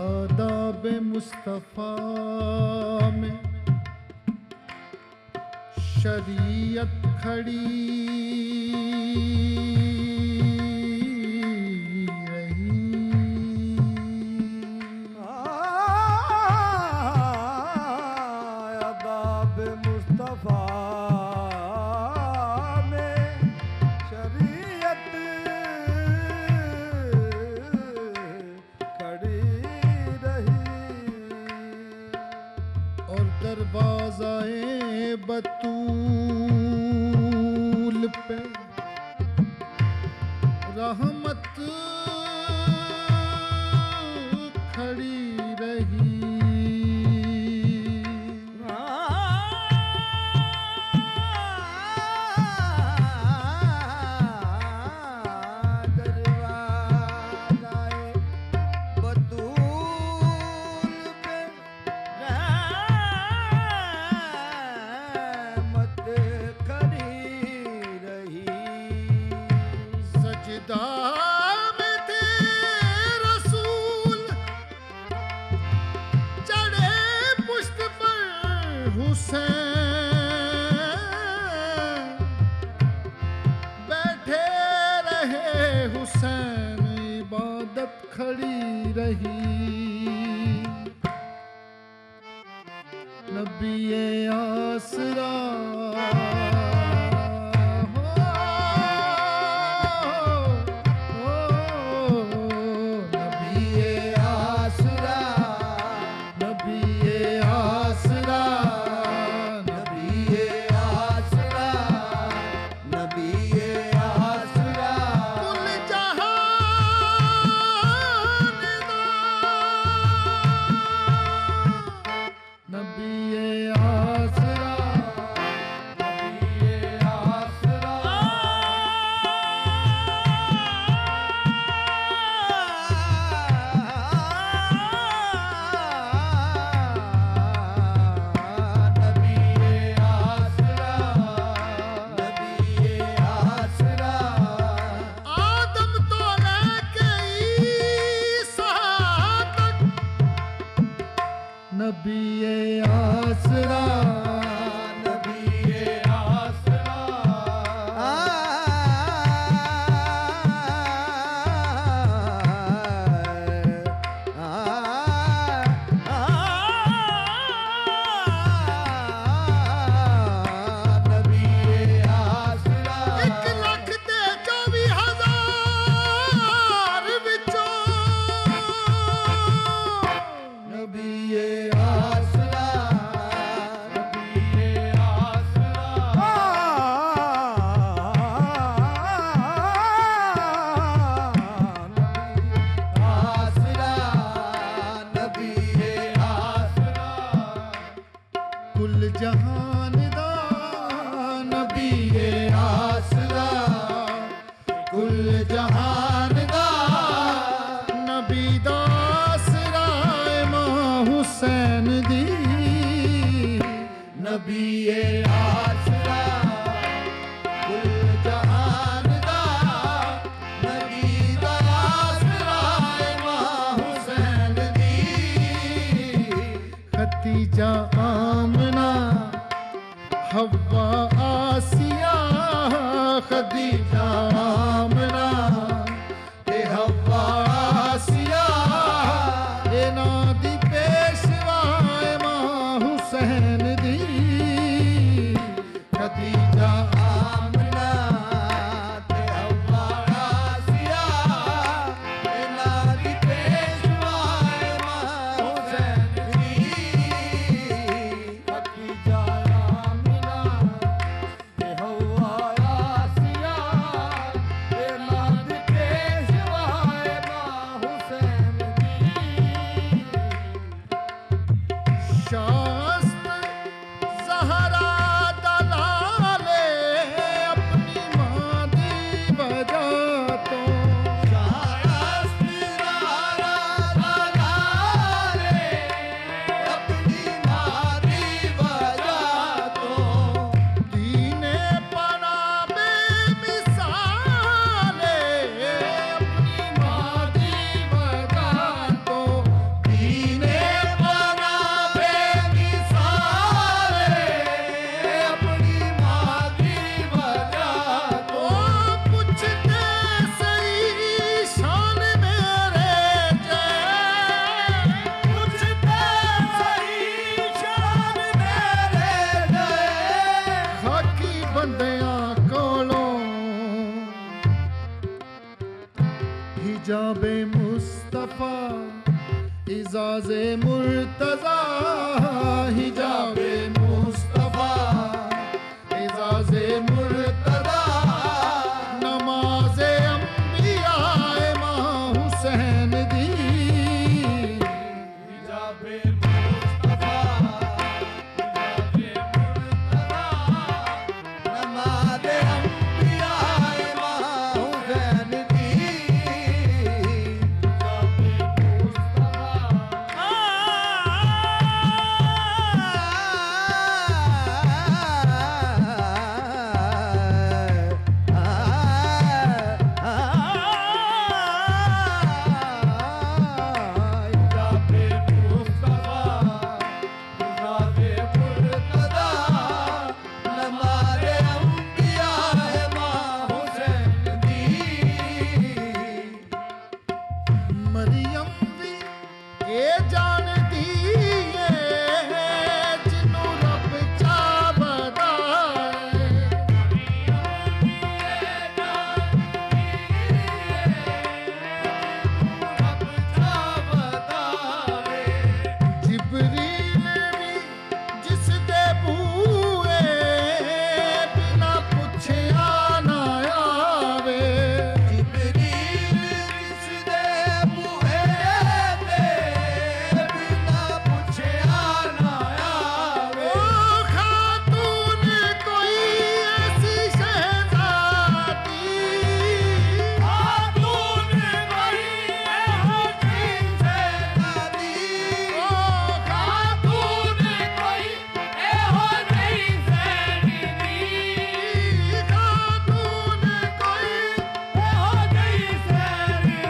आदाब मुस्तफ़ा में शरीयत खड़ी दरवाज़ाए बतूल पे रहमत खड़ी रही। बैठे रहे हुसैन इबादत खड़ी रही। नबी-ए आसरा नबी-ए आसरा नबी-ए आसरा नबी-ए आसरा 1,24,000 विचों नबी-ए कुल जहान दा नबी-ए आसरा कुल जहान दा नबी दा आसरा इमाम हुसैन दी नबी-ए आसरा कुल जहान दा नबी दा आसरा इमाम हुसैन दी। खतीजा आमना हव्वा आसिया खदीजा आमना ते हव्वा आसिया इन्हां दी पेशवा इमाम हुसैन दी खदीजा आमना ते हव्वा आसिया इन्हां दी पेशवा इमाम हुसैन दी। मुस्तफा इजाज़े मुर्तज़ा हिजाबे मुस्तफा इजाज़े मुर्तज़ा नमाज़े अंबिया मां हुसैन दी हिजाबे मुस्तफा इजाज़े मुर्तज़ा नमाज़े अंबिया मां हुसैन दी मरियम भी ये जानदी है जिन्नू रब चाहदा जिबरील भी जिस दे बूए बिना पुछया ना आवे जिबरील जिस दे बूए ते बिना पुछया ना आवे ओ खातून कोई ऐसी शहजादी खातून कोई एहो जी शहजादी ओ खातून कोई एहो जी ज़ैनबी खातून कोई एहो जी ज़ैनबी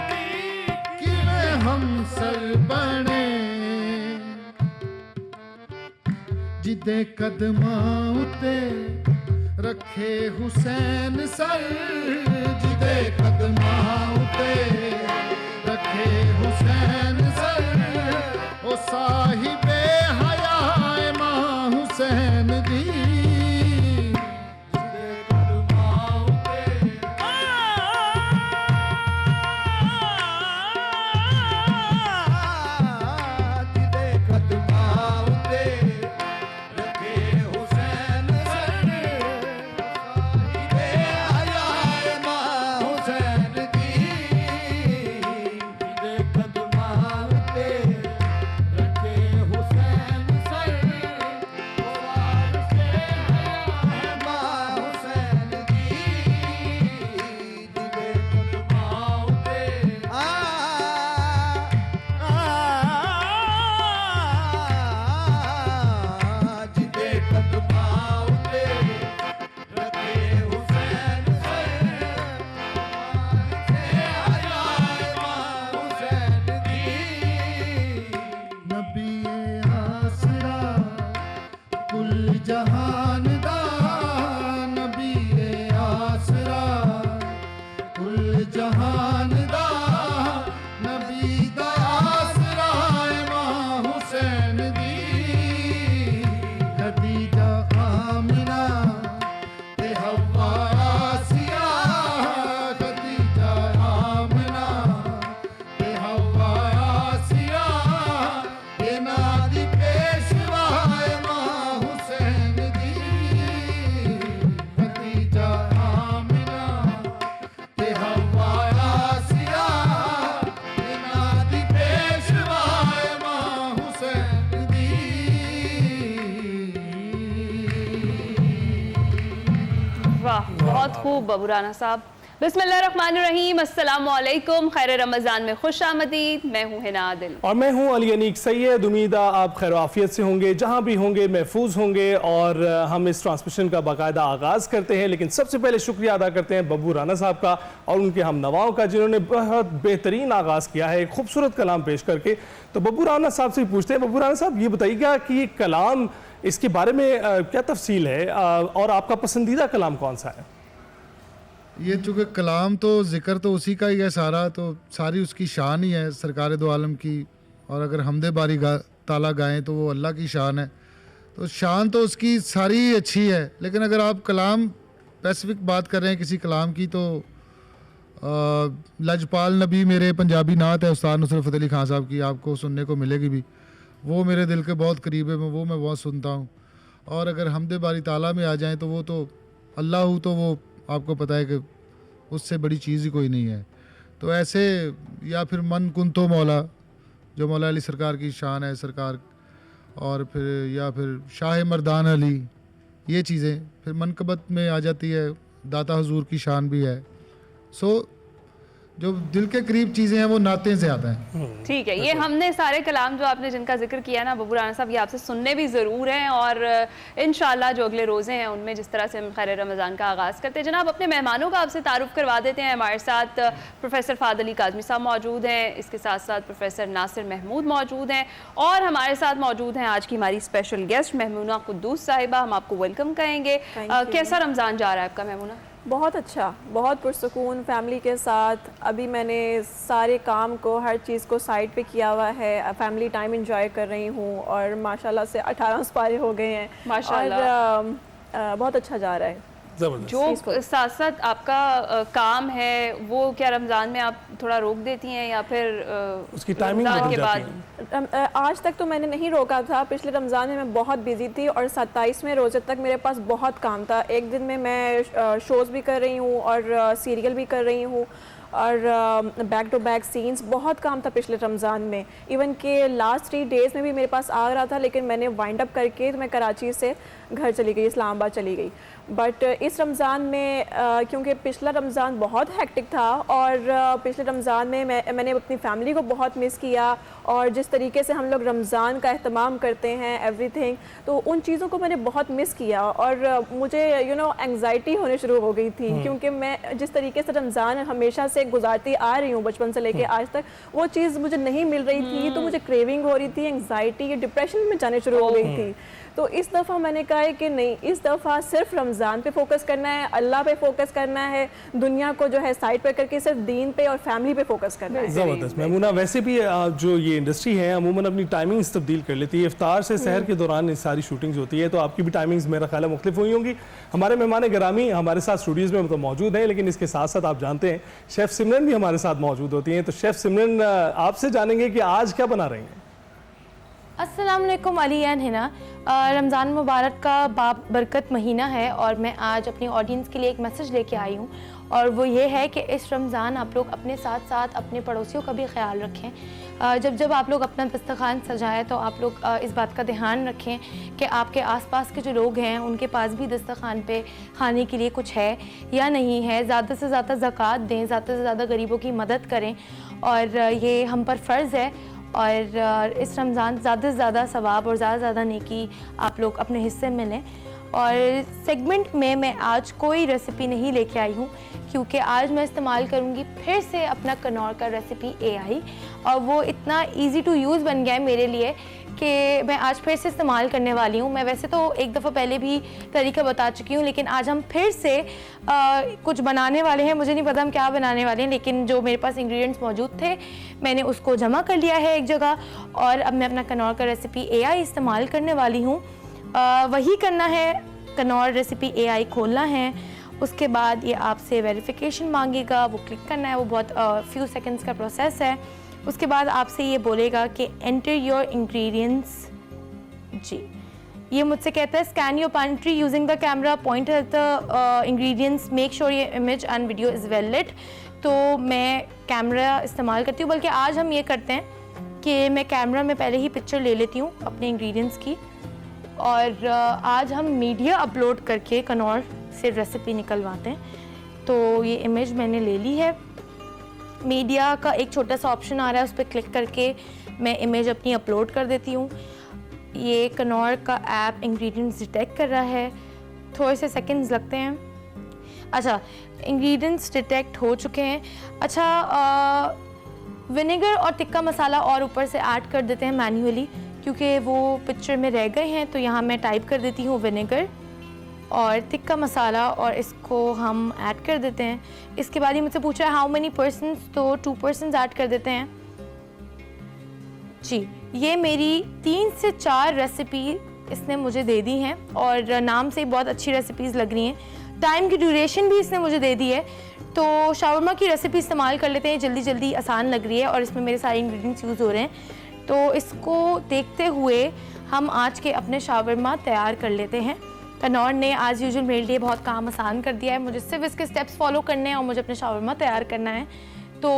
किवें हमसर बने जिदे कदमां उते रखे हुसैन सर जिदे कदमां उते रखे हुसैन सर ओ साहिबे हया मां हुसैन दी जिदे कदमां उते जिदे कदमां उते रखे हुसैन सर साहिबे हया मां हुसैन दी जिदे कदमां उते रखे हुसैन सर वारिसे हया मां हुसैन दी जिदे कदमां उते जिदे कदमां उते रखे हुसैन सर वारिसे हया मां हुसैन दी नबी आसरा कुल जहान दा नबी आसरा कुल जहान दा नबी दा आसरा मां हुसैन दी खदीजा आमिना ते हव्वा आसिया खदीजा आमिना ते हव्वा आसिया इना दी पेशवा मां हुसैन दी खदीजा आमिना ते हव्वा आसिया इना दी पेशवा मां हुसैन दी वाह, बहुत खूब बाबू राना साहब। बिस्मिल्लाहिर्रहमानिर्रहीम, अस्सलामुअलैकुम, खैर रमज़ान में खुश आमदीद। मैं हूँ हिना आदिल और मैं हूँ अली अनीक सैयद। उम्मीद है आप खैर आफियत से होंगे, जहाँ भी होंगे महफूज होंगे। और हम इस ट्रांसमिशन का बाकायदा आगाज़ करते हैं, लेकिन सबसे पहले शुक्रिया अदा करते हैं बब्बू राना साहब का और उनके हम नवाओं का, जिन्होंने बहुत बेहतरीन आगाज़ किया है खूबसूरत कलाम पेश करके। तो बब्बू राना साहब से पूछते हैं, बब्बू राना साहब ये बताइएगा कि ये कलाम, इसके बारे में क्या तफसील है और आपका पसंदीदा कलाम कौन सा है? ये चूँकि कलाम तो ज़िक्र तो उसी का ही है सारा, तो सारी उसकी शान ही है सरकार दो आलम की। और अगर हमदे बारी ताला गाएं तो वो अल्लाह की शान है, तो शान तो उसकी सारी अच्छी है। लेकिन अगर आप कलाम स्पेसिफिक बात कर रहे हैं किसी कलाम की, तो लजपाल नबी मेरे पंजाबी नात है उस्ताद नुसरत फ़तेह अली खान साहब की, आपको सुनने को मिलेगी भी, वो मेरे दिल के बहुत करीब है, मैं बहुत सुनता हूँ। और अगर हमदे बारी ताला में आ जाएं तो वो तो अल्लाह हूँ, तो वो आपको पता है कि उससे बड़ी चीज़ ही कोई नहीं है। तो ऐसे, या फिर मन कुंतो मौला जो मौला अली सरकार की शान है सरकार, और फिर या फिर शाह मर्दान अली, ये चीज़ें फिर मनकबत में आ जाती है। दाता हुजूर की शान भी है। सो जो दिल के करीब चीज़ें हैं वो नाते से आता है। ठीक है, ये हमने सारे कलाम जो आपने जिनका जिक्र किया ना बब्बू राना साहब, ये आपसे सुनने भी ज़रूर हैं, और इंशाल्लाह जो अगले रोज़े हैं उनमें जिस तरह से हम खैर रमज़ान का आगाज़ करते हैं। जनाब, अपने मेहमानों का आपसे तारुफ़ करवा देते हैं। हमारे साथ प्रोफेसर फ़ाद अली काज़मी साहब मौजूद हैं, इसके साथ साथ प्रोफेसर नासिर महमूद मौजूद हैं, और हमारे साथ मौजूद हैं आज की हमारी स्पेशल गेस्ट महमूना कुद्दूस साहिबा। हम आपको वेलकम कहेंगे। कैसा रमज़ान जा रहा है आपका महमूना? बहुत अच्छा, बहुत पुरसुकून, फैमिली के साथ। अभी मैंने सारे काम को, हर चीज़ को साइड पे किया हुआ है, फैमिली टाइम एंजॉय कर रही हूँ, और माशाल्लाह से 18 पारे हो गए हैं माशाल्लाह, और बहुत अच्छा जा रहा है। जो साथ साथ आपका काम है वो क्या रमज़ान में आप थोड़ा रोक देती हैं या फिर उसकी टाइमिंग के बाद? आज तक तो मैंने नहीं रोका था। पिछले रमज़ान में मैं बहुत बिजी थी, और 27वें रोज़े तक मेरे पास बहुत काम था। एक दिन में मैं शोज़ भी कर रही हूँ और सीरियल भी कर रही हूँ, और बैक टू बैक सीन्स, बहुत काम था पिछले रमज़ान में। इवन के लास्ट 3 डेज़ में भी मेरे पास आ रहा था, लेकिन मैंने वाइंड अप करके तो मैं कराची से घर चली गई, इस्लामाबाद चली गई। बट इस रमज़ान में क्योंकि पिछला रमज़ान बहुत हेक्टिक था, और पिछले रमज़ान में मैंने अपनी फ़ैमिली को बहुत मिस किया, और जिस तरीके से हम लोग रमज़ान का एहतमाम करते हैं एवरीथिंग, तो उन चीज़ों को मैंने बहुत मिस किया, और मुझे एंग्जाइटी होने शुरू हो गई थी, क्योंकि मैं जिस तरीके से रमज़ान हमेशा से गुजारती आ रही हूँ बचपन से लेके आज तक, वो चीज़ मुझे नहीं मिल रही थी, तो मुझे क्रेविंग हो रही थी, एंग्जाइटी, डिप्रेशन में जाने शुरू हो गई थी। तो इस दफ़ा मैंने कहा है कि नहीं, इस दफ़ा सिर्फ रमज़ान पे फोकस करना है, अल्लाह पे फोकस करना है, दुनिया को जो है साइड पर करके सिर्फ दीन पे और फैमिली पे फोकस करना है। ज़बरदस्त। महमूना, वैसे भी जो ये इंडस्ट्री है अमूमन अपनी टाइमिंग्स तब्दील कर लेती है। इफ्तार से सहर के दौरान सारी शूटिंग्स होती है, तो आपकी भी टाइमिंग्स मेरा ख्याल है मुख्तलिफ हुई होंगी। हमारे मेहमान गिरामी हमारे साथ स्टूडियोज़ में तो मौजूद हैं, लेकिन इसके साथ साथ आप जानते हैं शेफ़ सिमरन भी हमारे साथ मौजूद होती हैं। तो शेफ़ सिमरन, आपसे जानेंगे कि आज क्या बना रही हैं? अस्सलाम वालेकुम अली एंड हिना। रमज़ान मुबारक का बाबरकत महीना है, और मैं आज अपनी ऑडियंस के लिए एक मैसेज लेके आई हूँ, और वो ये है कि इस रमज़ान आप लोग अपने साथ साथ अपने पड़ोसियों का भी ख्याल रखें। जब आप लोग अपना दस्तरखान सजाएं तो आप लोग इस बात का ध्यान रखें कि आपके आसपास के जो लोग हैं उनके पास भी दस्तरखान पे खाने के लिए कुछ है या नहीं है। ज़्यादा से ज़्यादा ज़कात दें, ज़्यादा से ज़्यादा गरीबों की मदद करें, और ये हम पर फ़र्ज़ है। और इस रमज़ान ज़्यादा से ज़्यादा सवाब और ज़्यादा से ज़्यादा नेकी आप लोग अपने हिस्से में लें। और सेगमेंट में मैं आज कोई रेसिपी नहीं लेके आई हूँ, क्योंकि आज मैं इस्तेमाल करूँगी फिर से अपना कनौर का रेसिपी AI, और वो इतना इजी टू यूज़ बन गया है मेरे लिए कि मैं आज फिर से इस्तेमाल करने वाली हूँ। मैं वैसे तो एक दफ़ा पहले भी तरीका बता चुकी हूँ, लेकिन आज हम फिर से कुछ बनाने वाले हैं। मुझे नहीं पता हम क्या बनाने वाले हैं, लेकिन जो मेरे पास इंग्रेडिएंट्स मौजूद थे मैंने उसको जमा कर लिया है एक जगह, और अब मैं अपना कनौर का रेसिपी AI इस्तेमाल करने वाली हूँ। वही करना है, कनौर रेसिपी AI खोलना है, उसके बाद ये आपसे वेरिफिकेशन मांगेगा, वो क्लिक करना है, वो बहुत फ्यू सेकंड्स का प्रोसेस है। उसके बाद आपसे ये बोलेगा कि एंटर योर इंग्रेडिएंट्स। जी, ये मुझसे कहता है scan your pantry using the camera, point at the ingredients, make sure your image and video is well lit. तो मैं कैमरा इस्तेमाल करती हूँ, बल्कि आज हम ये करते हैं कि मैं कैमरा में पहले ही पिक्चर ले लेती हूँ अपने इंग्रेडिएंट्स की, और आज हम मीडिया अपलोड करके कनौर से रेसिपी निकलवाते हैं। तो ये इमेज मैंने ले ली है। मीडिया का एक छोटा सा ऑप्शन आ रहा है, उस पर क्लिक करके मैं इमेज अपनी अपलोड कर देती हूँ। ये कनौर का ऐप इंग्रेडिएंट्स डिटेक्ट कर रहा है, थोड़े से सेकंड्स लगते हैं। अच्छा, इंग्रेडिएंट्स डिटेक्ट हो चुके हैं। अच्छा, विनेगर और टिक्का मसाला और ऊपर से ऐड कर देते हैं मैन्युअली, क्योंकि वो पिक्चर में रह गए हैं। तो यहाँ मैं टाइप कर देती हूँ विनेगर और टिक्का मसाला, और इसको हम ऐड कर देते हैं। इसके बाद ही मुझसे पूछा है हाउ मेनी पर्सन्स, तो 2 पर्सन्स ऐड कर देते हैं। जी, ये मेरी 3 से 4 रेसिपी इसने मुझे दे दी हैं, और नाम से बहुत अच्छी रेसिपीज़ लग रही हैं। टाइम की ड्यूरेशन भी इसने मुझे दे दी है। तो शावरमा की रेसिपी इस्तेमाल कर लेते हैं, जल्दी जल्दी आसान लग रही है और इसमें मेरे सारे इंग्रेडिएंट्स यूज़ हो रहे हैं। तो इसको देखते हुए हम आज के अपने शावरमा तैयार कर लेते हैं। कनौर ने आज यूजुअल मेरे लिए बहुत काम आसान कर दिया है, मुझे सिर्फ इसके स्टेप्स फॉलो करने हैं और मुझे अपने शावरमा तैयार करना है। तो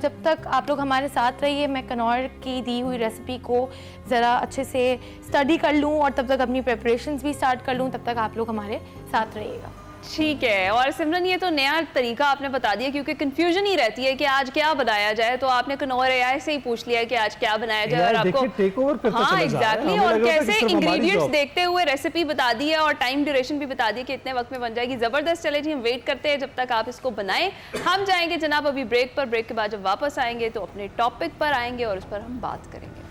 जब तक आप लोग हमारे साथ रहिए, मैं कनौर की दी हुई रेसिपी को ज़रा अच्छे से स्टडी कर लूँ और तब तक अपनी प्रिपरेशंस भी स्टार्ट कर लूँ, तब तक आप लोग हमारे साथ रहिएगा। ठीक है। और सिमरन, ये तो नया तरीका आपने बता दिया, क्योंकि कंफ्यूजन ही रहती है कि आज क्या बनाया जाए। तो आपने कनौर एआई से ही पूछ लिया कि आज क्या बनाया जाए और आपको टेक ओवर करता हाँ चला जा रहा है। एग्जैक्टली, हमें और लग रहा था कि कैसे सिर्फ हमारी इंग्रेडिएंट्स जॉब। देखते हुए रेसिपी बता दी है और टाइम ड्यूरेशन भी बता दी कि इतने वक्त में बन जाएगी। जबरदस्त। चले जी, हम वेट करते हैं जब तक आप इसको बनाएं। हम जाएंगे जनाब अभी ब्रेक पर। ब्रेक के बाद जब वापस आएंगे तो अपने टॉपिक पर आएंगे और उस पर हम बात करेंगे।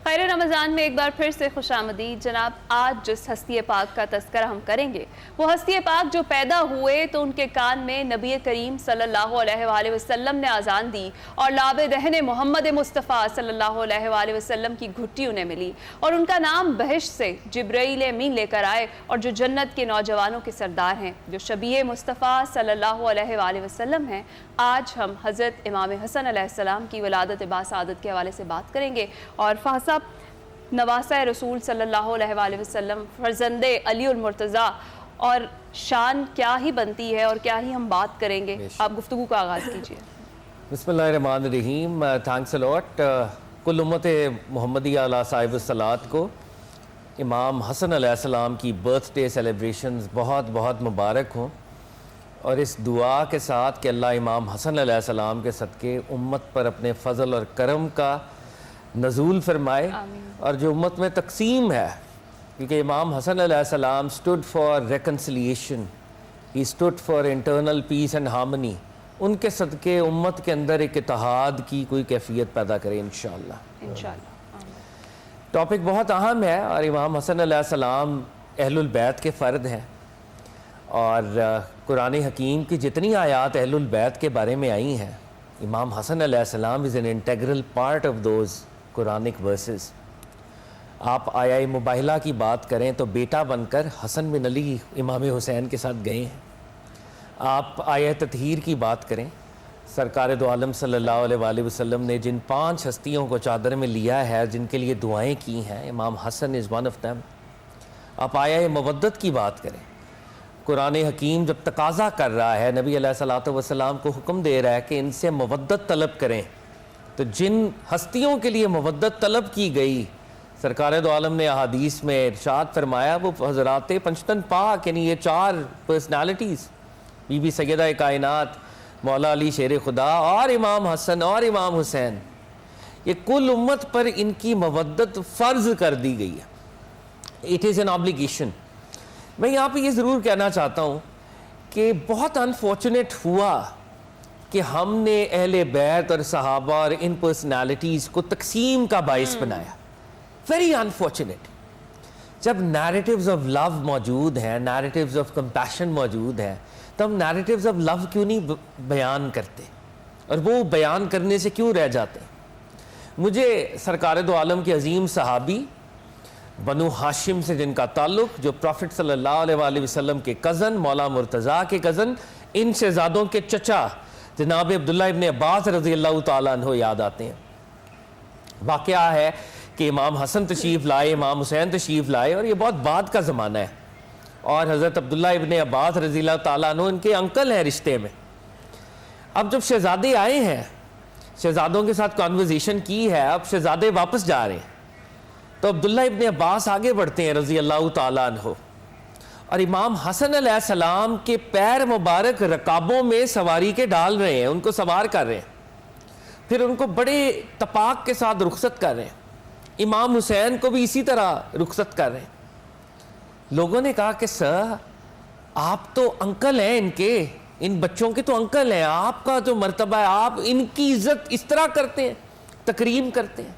खैर रमज़ान में एक बार फिर से खुशामदीद जनाब। आज जिस हस्ती पाक का तज़किरा हम करेंगे वो हस्ती पाक जो पैदा हुए तो उनके कान में नबी करीम सल्लल्लाहु अलैहि वसल्लम ने आज़ान दी और लाबे दहन मोहम्मद मुस्तफ़ा सल्लल्लाहु अलैहि वसल्लम की घुट्टी उन्हें मिली और उनका नाम बहिश्त से जिब्राईल अमीन लेकर आए और जो जन्नत के नौजवानों के सरदार हैं, जो शबीह मुस्तफ़ा सल्लल्लाहु अलैहि वसल्लम हैं। आज हम हज़रत इमाम हसन अलैहिस्सलाम की वलादत बासआदत के हवाले से बात करेंगे और फासा नवासा रसूल सल्लल्लाहु अलैहि वसल्लम फर्जंदे अलीउल मुर्तज़ा और शान क्या ही बनती है और क्या ही हम बात करेंगे। आप गुफ्तगू का आगाज़ कीजिए। बिस्मिल्लाहिर्रहमानिर्रहीम। Thanks a lot. कुल उम्मत मुहम्मदिया अला साहिब सलात को इमाम हसन अलैहिस्सलाम की बर्थडे सेलिब्रेशंस बहुत बहुत मुबारक हों और इस दुआ के साथ कि अल्लाह इमाम हसन अलैहिस्सलाम के सदक़े उम्मत पर अपने फ़ज़ल और करम का नज़ूल फरमाए और जो उम्मत में तकसीम है, क्योंकि इमाम हसन अलैहिस्सलाम stood for reconciliation, he stood for internal peace and harmony. उनके सदक़े उम्मत के अंदर एक इत्तेहाद की कोई कैफियत पैदा करे इंशाअल्लाह। टॉपिक बहुत अहम है और इमाम हसन अलैहिस्सलाम अहलुल बैत के फ़र्द हैं और कुरान हकीम की जितनी आयात अहलुल बैत के बारे में आई हैं, इमाम हसन अलैहिस्सलाम is an integral part of those Quranic verses. आप आया मुबाहिला की बात करें तो बेटा बनकर हसन बिन अली इमाम हुसैन के साथ गए हैं। आप आया ततहीर की बात करें, सरकार दो आलम सल्लल्लाहु अलैहि वसल्लम ने जिन 5 हस्तियों को चादर में लिया है, जिनके लिए दुआएं की हैं, Imam Hasan is one of them. आप आया मवद्दत की बात करें, कुरान हकीम जब तकाज़ा कर रहा है, नबी अलैहिस्सलातु वस्सलाम को हुक्म दे रहा है कि इनसे मवद्दत तलब करें, तो जिन हस्तियों के लिए मवद्दत तलब की गई, सरकार दो आलम ने अहादीस में इरशाद फरमाया वो हज़रात पंचतन पाक, यानी ये 4 पर्सनालिटीज़, बीबी सैयदा कायनात, मौला अली शेर खुदा और इमाम हसन और इमाम हुसैन, ये कुल उम्मत पर इनकी मवद्दत फ़र्ज़ कर दी गई है। It is an obligation. मैं यहाँ पे ये ज़रूर कहना चाहता हूँ कि बहुत अनफॉर्चुनेट हुआ कि हमने अहले बैत और सहाबा और इन पर्सनालिटीज़ को तकसीम का बाइस बनाया। Very unfortunate. जब नैरेटिव्स ऑफ लव मौजूद हैं, नैरेटिव्स ऑफ कंपैशन मौजूद हैं, तो हम नैरेटिव्स ऑफ लव क्यों नहीं बयान करते और वो बयान करने से क्यों रह जाते? मुझे सरकार दो आलम के अजीम सहाबी बनु हाशिम से जिनका ताल्लुक़, जो प्रॉफिट सल्लल्लाहु अलैहि वसल्लम के कज़न, मौला मुर्तज़ा के कज़न, इन शहज़ादों के चचा जनाब अब्दुल्ला इब्न अब्बास रज़ी अल्लाह तआला अन्हु याद आते हैं। वाक़या है कि इमाम हसन तशरीफ़ लाए, इमाम हुसैन तशरीफ़ लाए और ये बहुत बाद का ज़माना है और हज़रत अब्दुल्ला इब्न अब्बास रज़ी अल्लाह तआला अन्हु इनके अंकल हैं रिश्ते में। अब जब शहज़ादे आए हैं, शहज़ादों के साथ कॉन्वर्जेशन की है, अब शहज़ादे वापस जा रहे हैं, तो अब्दुल्ला इब्न अब्बास आगे बढ़ते हैं रज़ी अल्लाह तआला अन्हु और इमाम हसन अलैहिस्सलाम के पैर मुबारक रकाबों में सवारी के डाल रहे हैं, उनको सवार कर रहे हैं, फिर उनको बड़े तपाक के साथ रुखसत कर रहे हैं। इमाम हुसैन को भी इसी तरह रुखसत कर रहे हैं। लोगों ने कहा कि सर आप तो अंकल हैं इनके, इन बच्चों के तो अंकल हैं, आपका जो मर्तबा है, आप इनकी इज्जत इस तरह करते हैं, तकरीम करते हैं।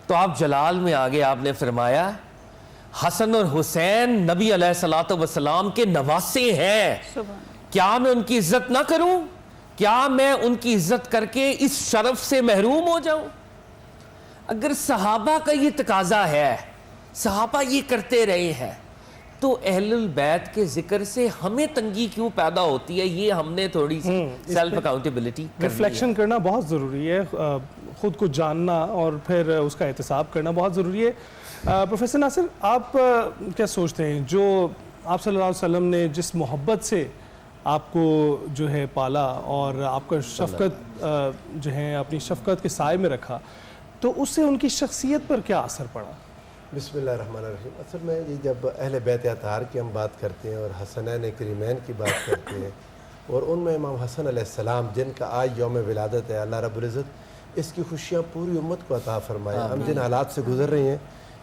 तो आप जलाल में आगे आपने फरमाया हसन और हुसैन नबी अलैहिस्सलातु वस्सलाम के नवासे हैं, क्या मैं उनकी इज्जत ना करूं? क्या मैं उनकी इज्जत करके इस शरफ से महरूम हो जाऊं? अगर सहाबा का ये तकाजा है, सहाबा ये करते रहे हैं, तो अहलुल बैत के जिक्र से हमें तंगी क्यों पैदा होती है, ये हमने थोड़ी सी सेल्फ अकाउंटेबिलिटी रिफ्लेक्शन करना बहुत ज़रूरी है, ख़ुद को जानना और फिर उसका एहतसाब करना बहुत ज़रूरी है। प्रोफेसर नासिर, आप क्या सोचते हैं, जो आप सल्लल्लाहु अलैहि वसल्लम ने जिस मोहब्बत से आपको जो है पाला और आपका शफ़क़त जो है अपनी शफ़क़त के साए में रखा, तो उससे उनकी शख्सियत पर क्या असर पड़ा? बिस्मिल्लाहिर्रहमानिर्रहीम। असल में ये जब अहले बैत अताहार की हम बात करते हैं और हसनैन करीमैन की बात करते हैं और उनमें इमाम हसन अलैहिस्सलाम जिनका आज यौम विलादत है, अल्लाह रब्बुल इज़्ज़त इसकी खुशियाँ पूरी उम्मत को अता फ़रमाए। हम जिन हालात से गुज़र रहे हैं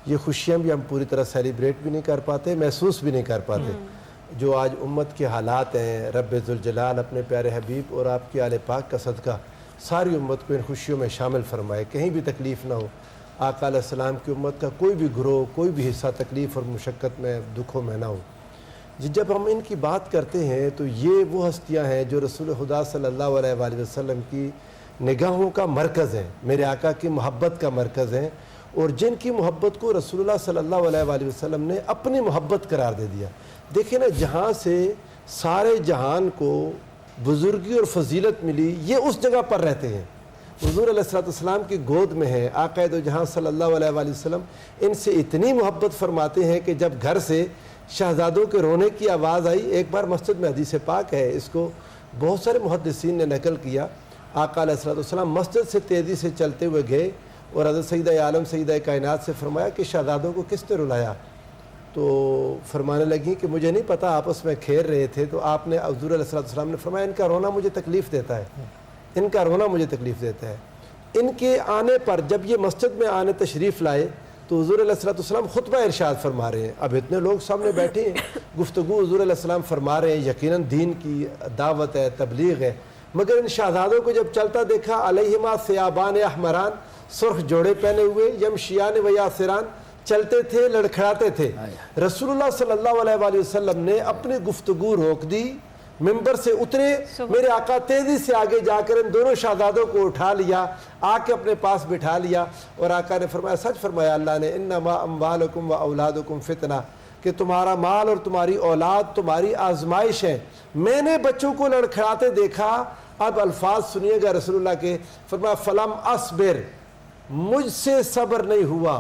ये खुशियाँ भी हम पूरी तरह सेलिब्रेट भी नहीं कर पाते, महसूस भी नहीं कर पाते। जो आज उम्मत के हालात हैं, रब्बे ज़ुल जलाल अपने प्यारे हबीब और आपके आले पाक का सदका सारी उम्मत को इन खुशियों में शामिल फरमाए, कहीं भी तकलीफ़ ना हो। आका अलैहिस्सलाम की उम्मत का कोई भी ग्रोह, कोई भी हिस्सा तकलीफ़ और मुशक्क़त में, दुखों में ना हो। जब हम इनकी बात करते हैं तो ये वो हस्तियाँ हैं जो रसूल खुदा सल्लल्लाहु अलैहि वसल्लम की निगाहों का मरकज़ हैं, मेरे आका की मोहब्बत का मरकज़ हैं और जिनकी मोहब्बत को रसूलुल्लाह सल्लल्लाहु अलैहि वसल्लम ने अपनी मोहब्बत करार दे दिया। देखिए ना, जहाँ से सारे जहान को बुज़ुर्गी और फजीलत मिली, ये उस जगह पर रहते हैं। हुज़ूर अलैहिस्सलाम की गोद में है आक़ाए दो जहां सल्लल्लाहु अलैहि वसल्लम, इनसे इतनी मोहब्बत फरमाते हैं कि जब घर से शहज़ादों के रोने की आवाज़ आई, एक बार मस्जिद में हदीस पाक है, इसको बहुत सारे मुहद्दिसीन ने नकल किया। आका अलैहिस्सलाम मस्जिद से तेज़ी से चलते हुए गए और हज़रत सईदा आलम सईदा कायनात से फरमाया कि शहज़ादों को किसने रुलाया? तो फरमाने लगी कि मुझे नहीं पता, आपस में खेल रहे थे। तो आपने हुज़ूर अलैहिस्सलाम ने फरमाया इनका रोना मुझे तकलीफ़ देता है, इनका रोना मुझे तकलीफ़ देता है। इनके आने पर जब ये मस्जिद में आने तशरीफ़ लाए तो हुज़ूर अलैहिस्सलाम खुतबा इरशाद फरमा रहे हैं। अब इतने लोग सामने बैठे हैं, गुफ्तगू हुज़ूर अलैहिस्सलाम फरमा रहे हैं, यकीनन दीन की दावत है, तबलीग है। मगर इन शहज़ादों को जब चलता देखा, अलैहिमा सियाबान अहमरान, सुर्ख जोड़े पहने हुए, यमशियान व यासिरान, चलते थे, लड़खड़ाते थे। रसूलुल्लाह सल्लल्लाहु अलैहि वसल्लम ने अपनी गुफ्तगू रोक दी, मिंबर से उतरे, मेरे आका तेजी से आगे जाकर इन दोनों शहजादों को उठा लिया, आके अपने पास बिठा लिया और आका ने फरमाया, सच फरमाया अल्लाह ने, इन्नमा अम्वालुकुम व औलादुकुम फितना, कि तुम्हारा माल और तुम्हारी औलाद तुम्हारी आजमाइश है। मैंने बच्चों को लड़खड़ाते देखा। अब अल्फाज सुनिएगा रसूलुल्लाह के, फरमाया फलम अस्बिर, मुझसे सब्र नहीं हुआ।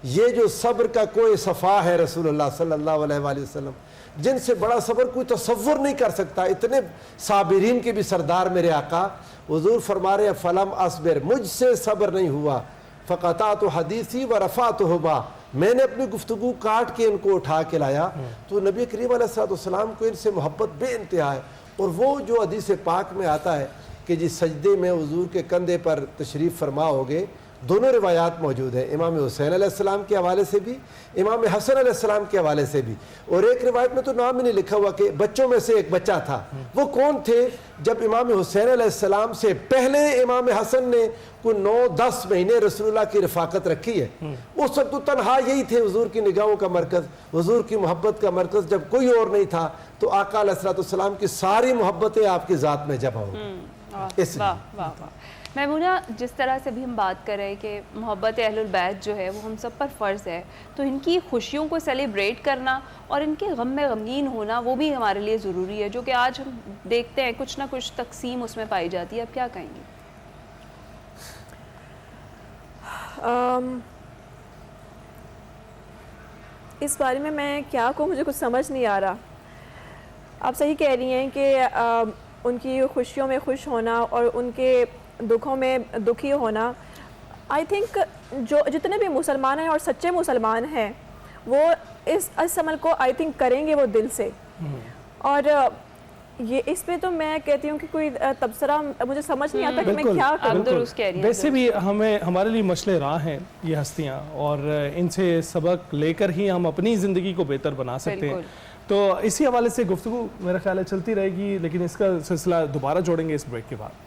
ये जो सब्र का कोई सफ़ा है रसूलुल्लाह सल्लल्लाहु अलैहि वसल्लम, जिनसे बड़ा सब्र कोई तसव्वुर नहीं कर सकता, इतने साबिरीन के भी सरदार मेरे आका। हुजूर फरमा रहे फलम अस्बिर, मुझसे सब्र नहीं हुआ। फ़क़ता तो हदीसी व रफ़ा तो हुबा, मैंने अपनी गुफ्तगू काट के इनको उठा के लाया। तो नबी करीम अलैहिस्सलाम को इनसे मोहब्बत बेइंतहा है। और वो जो हदीस पाक में आता है कि जिस सजदे में हुजूर के कंधे पर तशरीफ़ फरमा होगे, दोनों रिवायात मौजूद हैं, इमाम हुसैन अलैहिस्सलाम के हवाले से भी, इमाम हसन अलैहिस्सलाम के हवाले से भी। और एक रिवायत में तो नाम ही नहीं लिखा हुआ कि बच्चों में से एक बच्चा था। वो कौन थे? जब इमाम हुसैन अलैहिस्सलाम से पहले इमाम हसन ने कोई 9-10 महीने रसूलुल्लाह की रफ़ाकत रखी है। उस वक्त तो तन्हा यही थे हुजूर की निगाहों का मरकज़, हुजूर की मोहब्बत का मरकज़, जब कोई और नहीं था। तो आका अलैहिस्सलाम की सारी मोहब्बतें आपकी ज़ात में जमा हो। इसलिए मैमूना, जिस तरह से भी हम बात कर रहे हैं कि मोहब्बत अहलुल बैत जो है वो हम सब पर फ़र्ज़ है, तो इनकी खुशियों को सेलिब्रेट करना और इनके गम में गमगीन होना वो भी हमारे लिए ज़रूरी है, जो कि आज हम देखते हैं कुछ ना कुछ तकसीम उसमें पाई जाती है। आप क्या कहेंगे? इस बारे में मैं क्या कहूँ, मुझे कुछ समझ नहीं आ रहा। आप सही कह रही हैं कि उनकी खुशियों में खुश होना और उनके दुखों में दुखी होना, आई थिंक जो जितने भी मुसलमान हैं और सच्चे मुसलमान हैं वो इस अमल को आई थिंक करेंगे वो दिल से। और ये इस पे तो मैं कहती हूँ कि कोई तबसरा मुझे समझ नहीं आता कि मैं क्या करूँ। वैसे भी हमारे लिए मसले राह हैं ये हस्तियाँ, और इनसे सबक लेकर ही हम अपनी ज़िंदगी को बेहतर बना सकते हैं। तो इसी हवाले से गुफ्तगू मेरा ख्याल है चलती रहेगी, लेकिन इसका सिलसिला दोबारा जोड़ेंगे इस ब्रेक के बाद।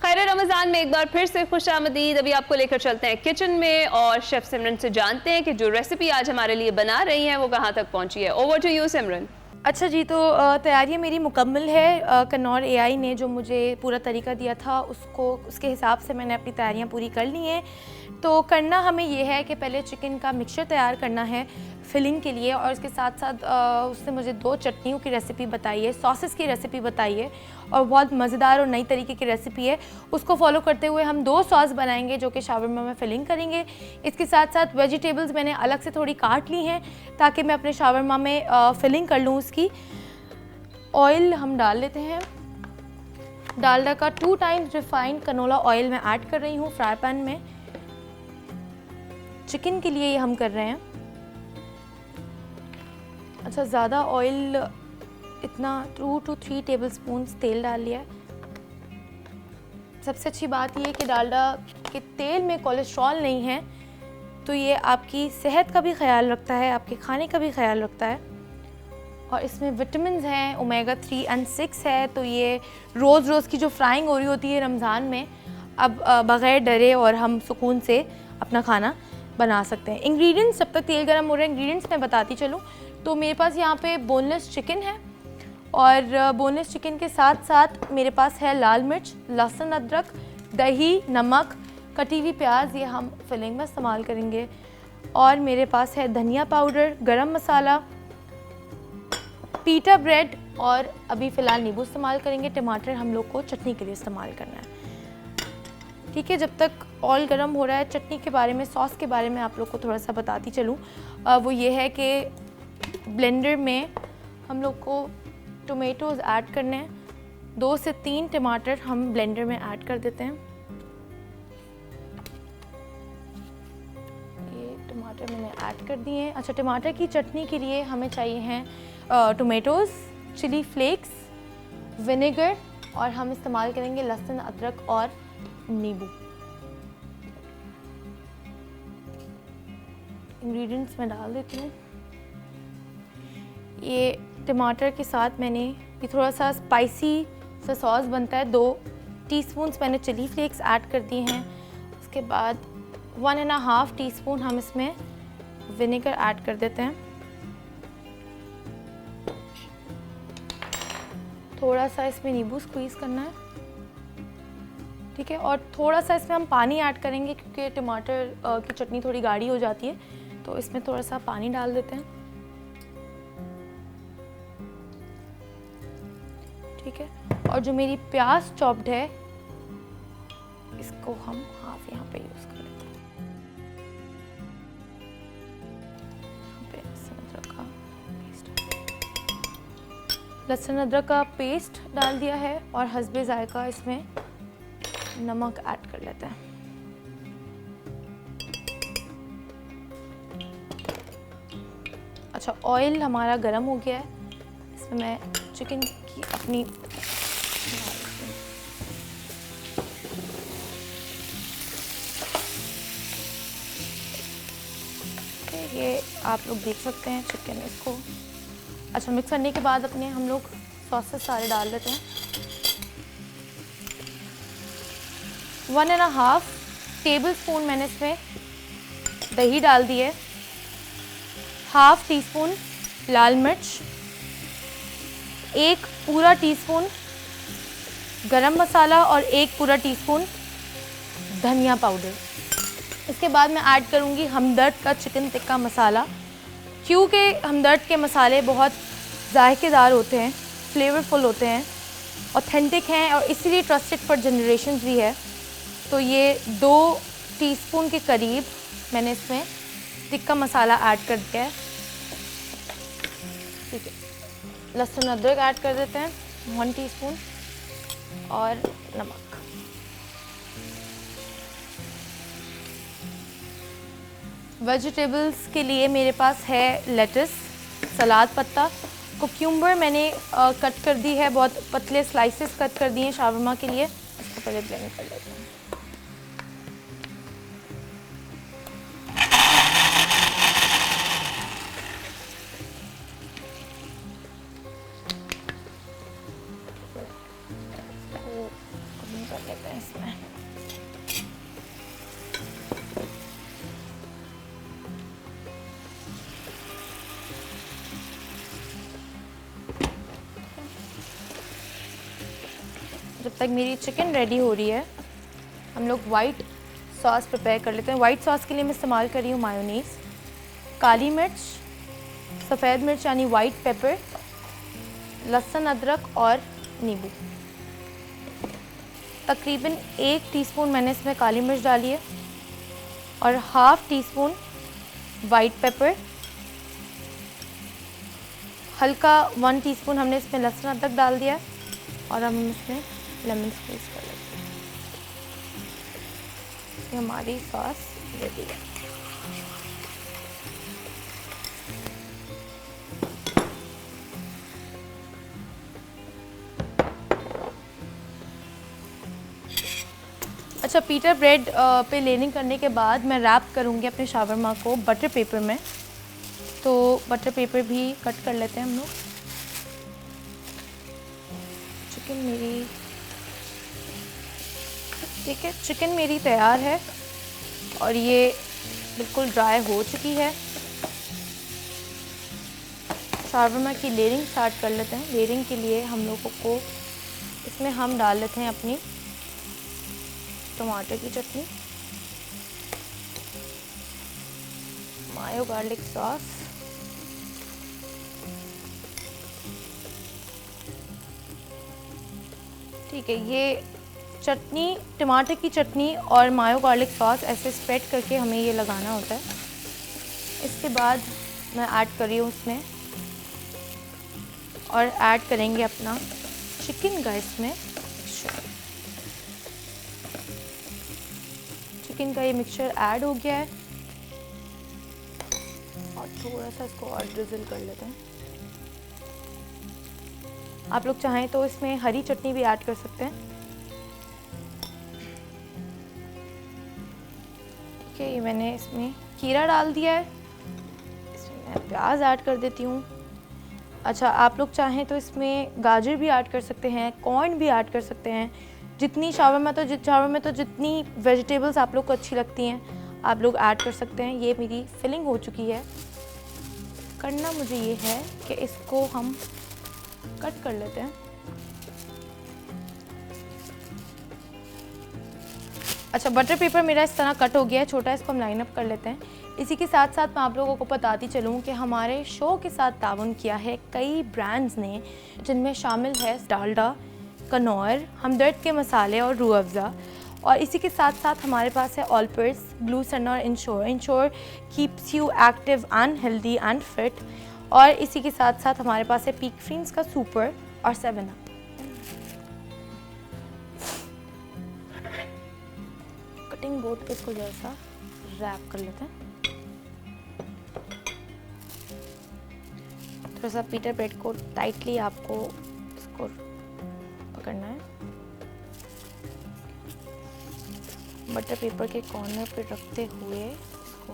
खैर रमज़ान में एक बार फिर से खुश आमदीद। अभी आपको लेकर चलते हैं किचन में और शेफ़ सिमरन से जानते हैं कि जो रेसिपी आज हमारे लिए बना रही हैं वो कहाँ तक पहुँची है। ओवर टू यू सिमरन। अच्छा जी, तो तैयारियां मेरी मुकम्मल है। कन्नौर एआई ने जो मुझे पूरा तरीका दिया था उसके हिसाब से मैंने अपनी तैयारियां पूरी कर ली हैं। तो करना हमें ये है कि पहले चिकन का मिक्सचर तैयार करना है फिलिंग के लिए, और इसके साथ साथ उसने मुझे 2 चटनियों की रेसिपी बताई है, सॉसेस की रेसिपी बताई है, और बहुत मज़ेदार और नई तरीके की रेसिपी है। उसको फॉलो करते हुए हम 2 सॉस बनाएंगे जो कि शावरमा में फिलिंग करेंगे। इसके साथ साथ वेजिटेबल्स मैंने अलग से थोड़ी काट ली हैं ताकि मैं अपने शावरमा में फिलिंग कर लूँ उसकी। ऑयल हम डाल लेते हैं। डालडा का 2 टाइम्स रिफाइंड कनोला ऑयल मैं ऐड कर रही हूँ फ्राई पैन में। चिकन के लिए ये हम कर रहे हैं। अच्छा, ज़्यादा ऑयल, इतना 2 to 3 टेबलस्पून तेल डाल लिया है। सबसे अच्छी बात ये है कि डालडा के तेल में कोलेस्ट्रॉल नहीं है, तो ये आपकी सेहत का भी ख्याल रखता है, आपके खाने का भी ख्याल रखता है। और इसमें विटामिन्स हैं, ओमेगा 3 और 6 है, तो ये रोज़ की जो फ्राइंग हो रही होती है रमज़ान में, अब बग़ैर डरे और हम सुकून से अपना खाना बना सकते हैं। इंग्रेडिएंट्स, जब तक तेल गर्म हो रहा है इंग्रेडिएंट्स मैं बताती चलूँ। तो मेरे पास यहाँ पे बोनलेस चिकन है, और बोनलेस चिकन के साथ साथ मेरे पास है लाल मिर्च, लहसुन, अदरक, दही, नमक, कटी हुई प्याज, ये हम फिलिंग में इस्तेमाल करेंगे। और मेरे पास है धनिया पाउडर, गरम मसाला, पीटा ब्रेड, और अभी फ़िलहाल नींबू इस्तेमाल करेंगे। टमाटर हम लोग को चटनी के लिए इस्तेमाल करना है। ठीक है, जब तक ऑयल गरम हो रहा है, चटनी के बारे में, सॉस के बारे में आप लोग को थोड़ा सा बताती चलूँ। वो ये है कि ब्लेंडर में हम लोग को टोमेटोज़ ऐड करने हैं। 2 से 3 टमाटर हम ब्लेंडर में ऐड कर देते हैं। ये टमाटर मैंने ऐड कर दिए हैं। अच्छा, टमाटर की चटनी के लिए हमें चाहिए हैं टोमेटोज़, चिली फ्लेक्स, विनेगर, और हम इस्तेमाल करेंगे लहसुन, अदरक और नींबू। इंग्रेडिएंट्स मैं डाल देती हूँ। ये टमाटर के साथ मैंने ये थोड़ा सा स्पाइसी सा सॉस बनता है। 2 टीस्पून मैंने चिली फ्लेक्स ऐड कर दिए हैं। उसके बाद 1.5 टीस्पून हम इसमें विनेगर ऐड कर देते हैं। थोड़ा सा इसमें नींबू स्क्वीज़ करना है, ठीक है। और थोड़ा सा इसमें हम पानी ऐड करेंगे क्योंकि टमाटर की चटनी थोड़ी गाढ़ी हो जाती है, तो इसमें थोड़ा सा पानी डाल देते हैं, ठीक है। और जो मेरी प्याज चॉप्ड है, इसको हम हाफ यहाँ पे यूज़ कर लेते हैं। लहसुन अदरक का पेस्ट डाल दिया है, और हस्बे जायका इसमें नमक ऐड कर लेते हैं। अच्छा, ऑयल हमारा गरम हो गया है। इसमें मैं चिकन की अपनी ये आप लोग देख सकते हैं चिकन इसको। अच्छा, मिक्स करने के बाद अपने हम लोग सॉसेस सारे डाल देते हैं। 1.5 टेबलस्पून मैंने इसमें दही डाल दी है। 1/2 टीस्पून लाल मिर्च, 1 पूरा टीस्पून गरम मसाला, और 1 पूरा टीस्पून धनिया पाउडर। इसके बाद मैं ऐड करूँगी हमदर्द का चिकन टिक्का मसाला, क्योंकि हमदर्द के मसाले बहुत जायकेदार होते हैं, फ्लेवरफुल होते हैं, ऑथेंटिक हैं, और इसीलिए ट्रस्टेड फॉर जनरेशन्स भी है। तो ये 2 टीस्पून के करीब मैंने इसमें टिक्का मसाला ऐड कर दिया है, ठीक है। लहसुन अदरक ऐड कर देते हैं 1 टीस्पून, और नमक। वेजिटेबल्स के लिए मेरे पास है लेटस, सलाद पत्ता, कुक्यूम्बर मैंने कट कर दी है, बहुत पतले स्लाइसेस कट कर दिए हैं शावरमा के लिए। इसको पहले ब्लेंड कर लेते हैं। कर लेते हैं इसमें। जब तक मेरी चिकन रेडी हो रही है हम लोग वाइट सॉस प्रिपेयर कर लेते हैं। वाइट सॉस के लिए मैं इस्तेमाल कर रही हूँ मायोनीज़, काली मिर्च, सफ़ेद मिर्च यानी वाइट पेपर, लहसुन अदरक और नींबू। तकरीबन 1 टीस्पून मैंने इसमें काली मिर्च डाली है और half tea spoon white paper, हल्का 1 टीस्पून हमने इसमें लहसुन अदरक डाल दिया है और हम इसमें लेमन स्क्वीज़ कर लेते हैं। ये हमारी सॉस रेडी है। अच्छा, पीटर ब्रेड पे लेयरिंग करने के बाद मैं रैप करूँगी अपने शावरमा को बटर पेपर में। तो बटर पेपर भी कट कर लेते हैं हम लोग। चिकन मेरी ठीक है, चिकन मेरी तैयार है और ये बिल्कुल ड्राई हो चुकी है। शावरमा की लेयरिंग स्टार्ट कर लेते हैं। लेयरिंग के लिए हम लोगों को इसमें हम डाल लेते हैं अपनी टमाटर की चटनी, मायो गार्लिक सॉस, ठीक है। ये चटनी, टमाटर की चटनी और मायो गार्लिक सॉस ऐसे स्प्रेड करके हमें ये लगाना होता है। इसके बाद मैं ऐड कर रही हूँ उसमें और ऐड करेंगे अपना चिकन का इसमें मिक्सचर। चिकन का ये मिक्सचर ऐड हो गया है और थोड़ा सा इसको और ड्रिजल कर लेते हैं। आप लोग चाहें तो इसमें हरी चटनी भी ऐड कर सकते हैं। ठीक है, ये मैंने इसमें खीरा डाल दिया है। इसमें मैं प्याज ऐड कर देती हूँ। अच्छा, आप लोग चाहें तो इसमें गाजर भी ऐड कर सकते हैं, कॉर्न भी ऐड कर सकते हैं। जितनी शावरमा में तो जितनी वेजिटेबल्स आप लोग को अच्छी लगती हैं आप लोग ऐड कर सकते हैं। ये मेरी फिलिंग हो चुकी है। करना मुझे ये है कि इसको हम कट कर लेते हैं। अच्छा, बटर पेपर मेरा इस तरह कट हो गया है छोटा, इसको हम लाइन अप कर लेते हैं। इसी के साथ साथ मैं आप लोगों को बताती चलूँ कि हमारे शो के साथ ताउन किया है कई ब्रांड्स ने, जिनमें शामिल है डालडा, कनौर, हमदर्द के मसाले और रूह अफ़ज़ा। और इसी के साथ साथ हमारे पास है ऑलपर्स, ब्लू सन और ensure keeps you active and healthy and fit. और इसी के साथ साथ हमारे पास है पीक फ्रीम्स का सुपर और 7 अप। कटिंग बोर्ड पे इसको जैसा रैप कर लेते हैं। थोड़ा सा पीटर ब्रेड को टाइटली आपको इसको पकड़ना है। बटर पेपर के कॉर्नर पे रखते हुए इसको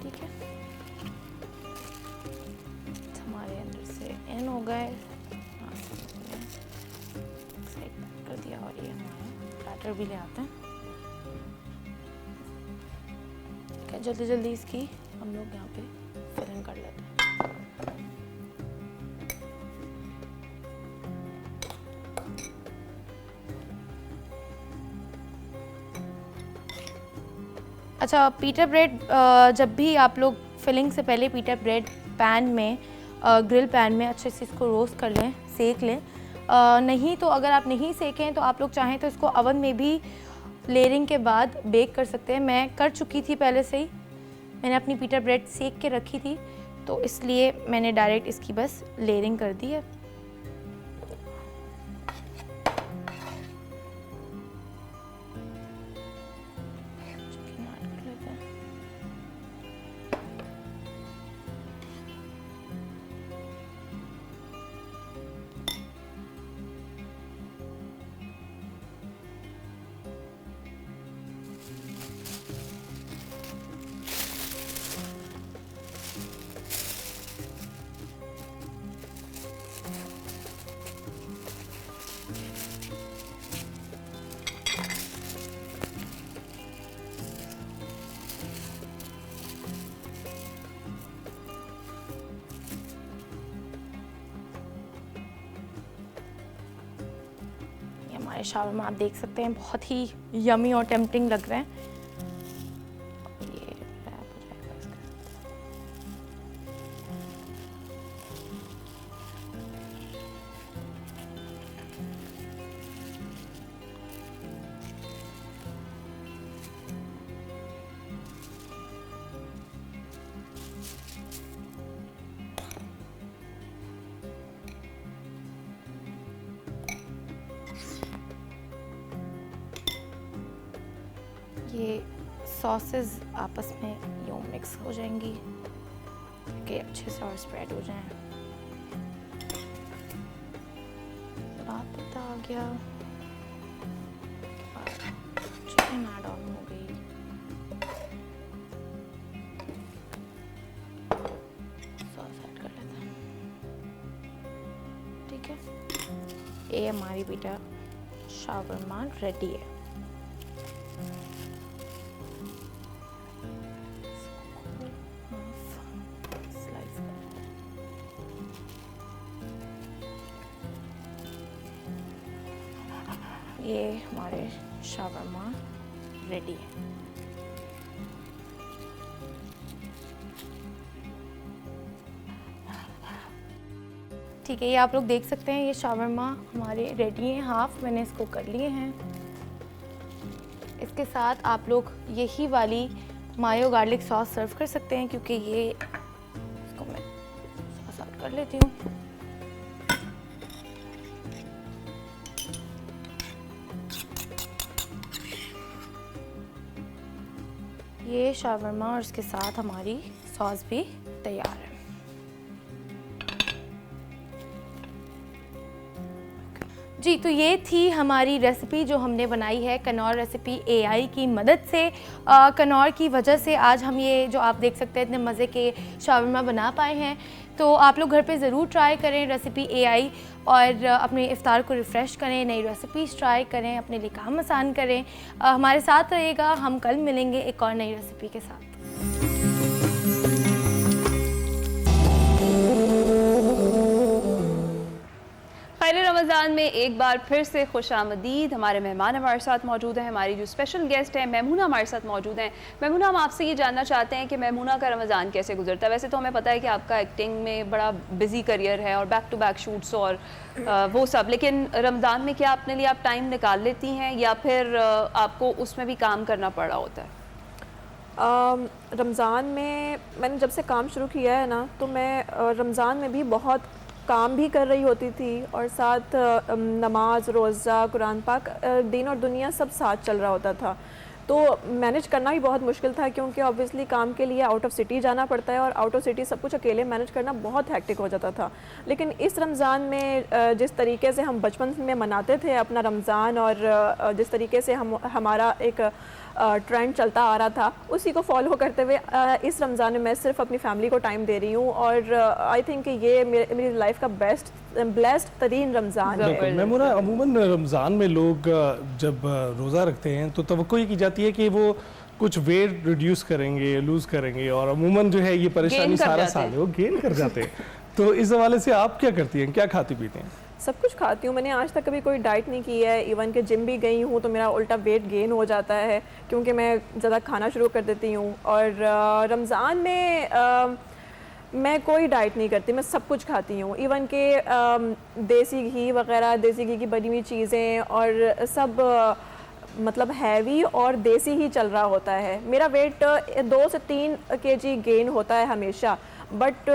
ठीक है। हमारे अंदर से इन हो गए, साइड कर दिया और ये हमारा प्लेटर भी ले आते हैं। जल्दी जल्दी इसकी हम लोग यहाँ पे फिलिंग कर लेते हैं। अच्छा, पीटर ब्रेड जब भी आप लोग फिलिंग से पहले पीटर ब्रेड पैन में ग्रिल पैन में अच्छे से इसको रोस्ट कर लें, सेक लें। नहीं तो अगर आप नहीं सेकें तो आप लोग चाहें तो इसको ओवन में भी लेयरिंग के बाद बेक कर सकते हैं। मैं कर चुकी थी पहले से ही, मैंने अपनी पीटर ब्रेड सेक के रखी थी तो इसलिए मैंने डायरेक्ट इसकी बस लेयरिंग कर दी है। हमारे शावरमा आप देख सकते हैं बहुत ही यमी और टेम्पटिंग लग रहे हैं। ये wrap हो जाएगा इसका। ये सॉसेस आपस में यूँ मिक्स हो जाएंगी कि अच्छे से और स्प्रेड हो जाएं। रात पता आ गया, चिकन ऐड ऑन हो गई। सॉस ऐड कर लेते हैं, ठीक है। ये हमारी बेटा शावरमा रेडी है। ये हमारे शावरमा रेडी है। ठीक है, ये आप लोग देख सकते हैं, ये शावरमा हमारे रेडी हैं। हाफ मैंने इसको कर लिए हैं। इसके साथ आप लोग यही वाली मायो गार्लिक सॉस सर्व कर सकते हैं, क्योंकि ये इसको मैं सॉस ऐड कर लेती हूँ। ये शावरमा और इसके साथ हमारी सॉस भी तैयार है। जी, तो ये थी हमारी रेसिपी जो हमने बनाई है कनौर रेसिपी AI की मदद से। कनौर की वजह से आज हम ये जो आप देख सकते हैं इतने मज़े के शावरमा बना पाए हैं। तो आप लोग घर पे ज़रूर ट्राई करें रेसिपी AI और अपने इफ्तार को रिफ़्रेश करें, नई रेसिपीज़ ट्राई करें, अपने लिए काम आसान करें। हमारे साथ रहिएगा, हम कल मिलेंगे एक और नई रेसिपी के साथ। खैर रमज़ान में एक बार फिर से खुशामदीद। हमारे मेहमान हमारे साथ मौजूद हैं, हमारी जो स्पेशल गेस्ट हैं मेमूना हमारे साथ मौजूद हैं। मेमूना, हम आपसे ये जानना चाहते हैं कि मेमूना का रमज़ान कैसे गुजरता है। वैसे तो हमें पता है कि आपका एक्टिंग में बड़ा बिजी करियर है और बैक टू बैक शूट्स और वो सब, लेकिन रमज़ान में क्या अपने लिए आप टाइम निकाल लेती हैं या फिर आपको उसमें भी काम करना पड़ रहा होता है? रमज़ान में मैंने जब से काम शुरू किया है ना, तो मैं रमज़ान में भी बहुत काम भी कर रही होती थी और साथ नमाज, रोज़ा, कुरान पाक, दीन और दुनिया सब साथ चल रहा होता था। तो मैनेज करना भी बहुत मुश्किल था, क्योंकि ऑब्वियसली काम के लिए आउट ऑफ सिटी जाना पड़ता है और आउट ऑफ सिटी सब कुछ अकेले मैनेज करना बहुत हैक्टिक हो जाता था। लेकिन इस रमज़ान में जिस तरीके से हम बचपन में मनाते थे अपना रमज़ान और जिस तरीके से हमारा एक ट्रेंड चलता आ रहा था, उसी को फॉलो करते हुए इस रमज़ान में मैं सिर्फ अपनी फैमिली को टाइम दे रही हूँ और आई थिंक ये मेरी लाइफ का ब्लेस्ड तरीन रमज़ान है। मेमूना, अमूमन रमज़ान में लोग जब रोज़ा रखते हैं तो तवक्को ये की जाती है कि वो कुछ वेट रिड्यूस करेंगे, लूज़ करेंगे, और अमूमन जो है ये परेशानी सारा साल है वो गेन कर जाते हैं। तो इस हवाले से आप क्या करती हैं, क्या खाती पीती हैं? सब कुछ खाती हूँ। मैंने आज तक कभी कोई डाइट नहीं की है। इवन के जिम भी गई हूँ तो मेरा उल्टा वेट गेन हो जाता है, क्योंकि मैं ज़्यादा खाना शुरू कर देती हूँ। और रमज़ान में मैं कोई डाइट नहीं करती, मैं सब कुछ खाती हूँ। इवन के देसी घी वगैरह, देसी घी की बनी हुई चीज़ें और सब मतलब हैवी और देसी ही चल रहा होता है। मेरा वेट 2 से 3 kg गेन होता है हमेशा, बट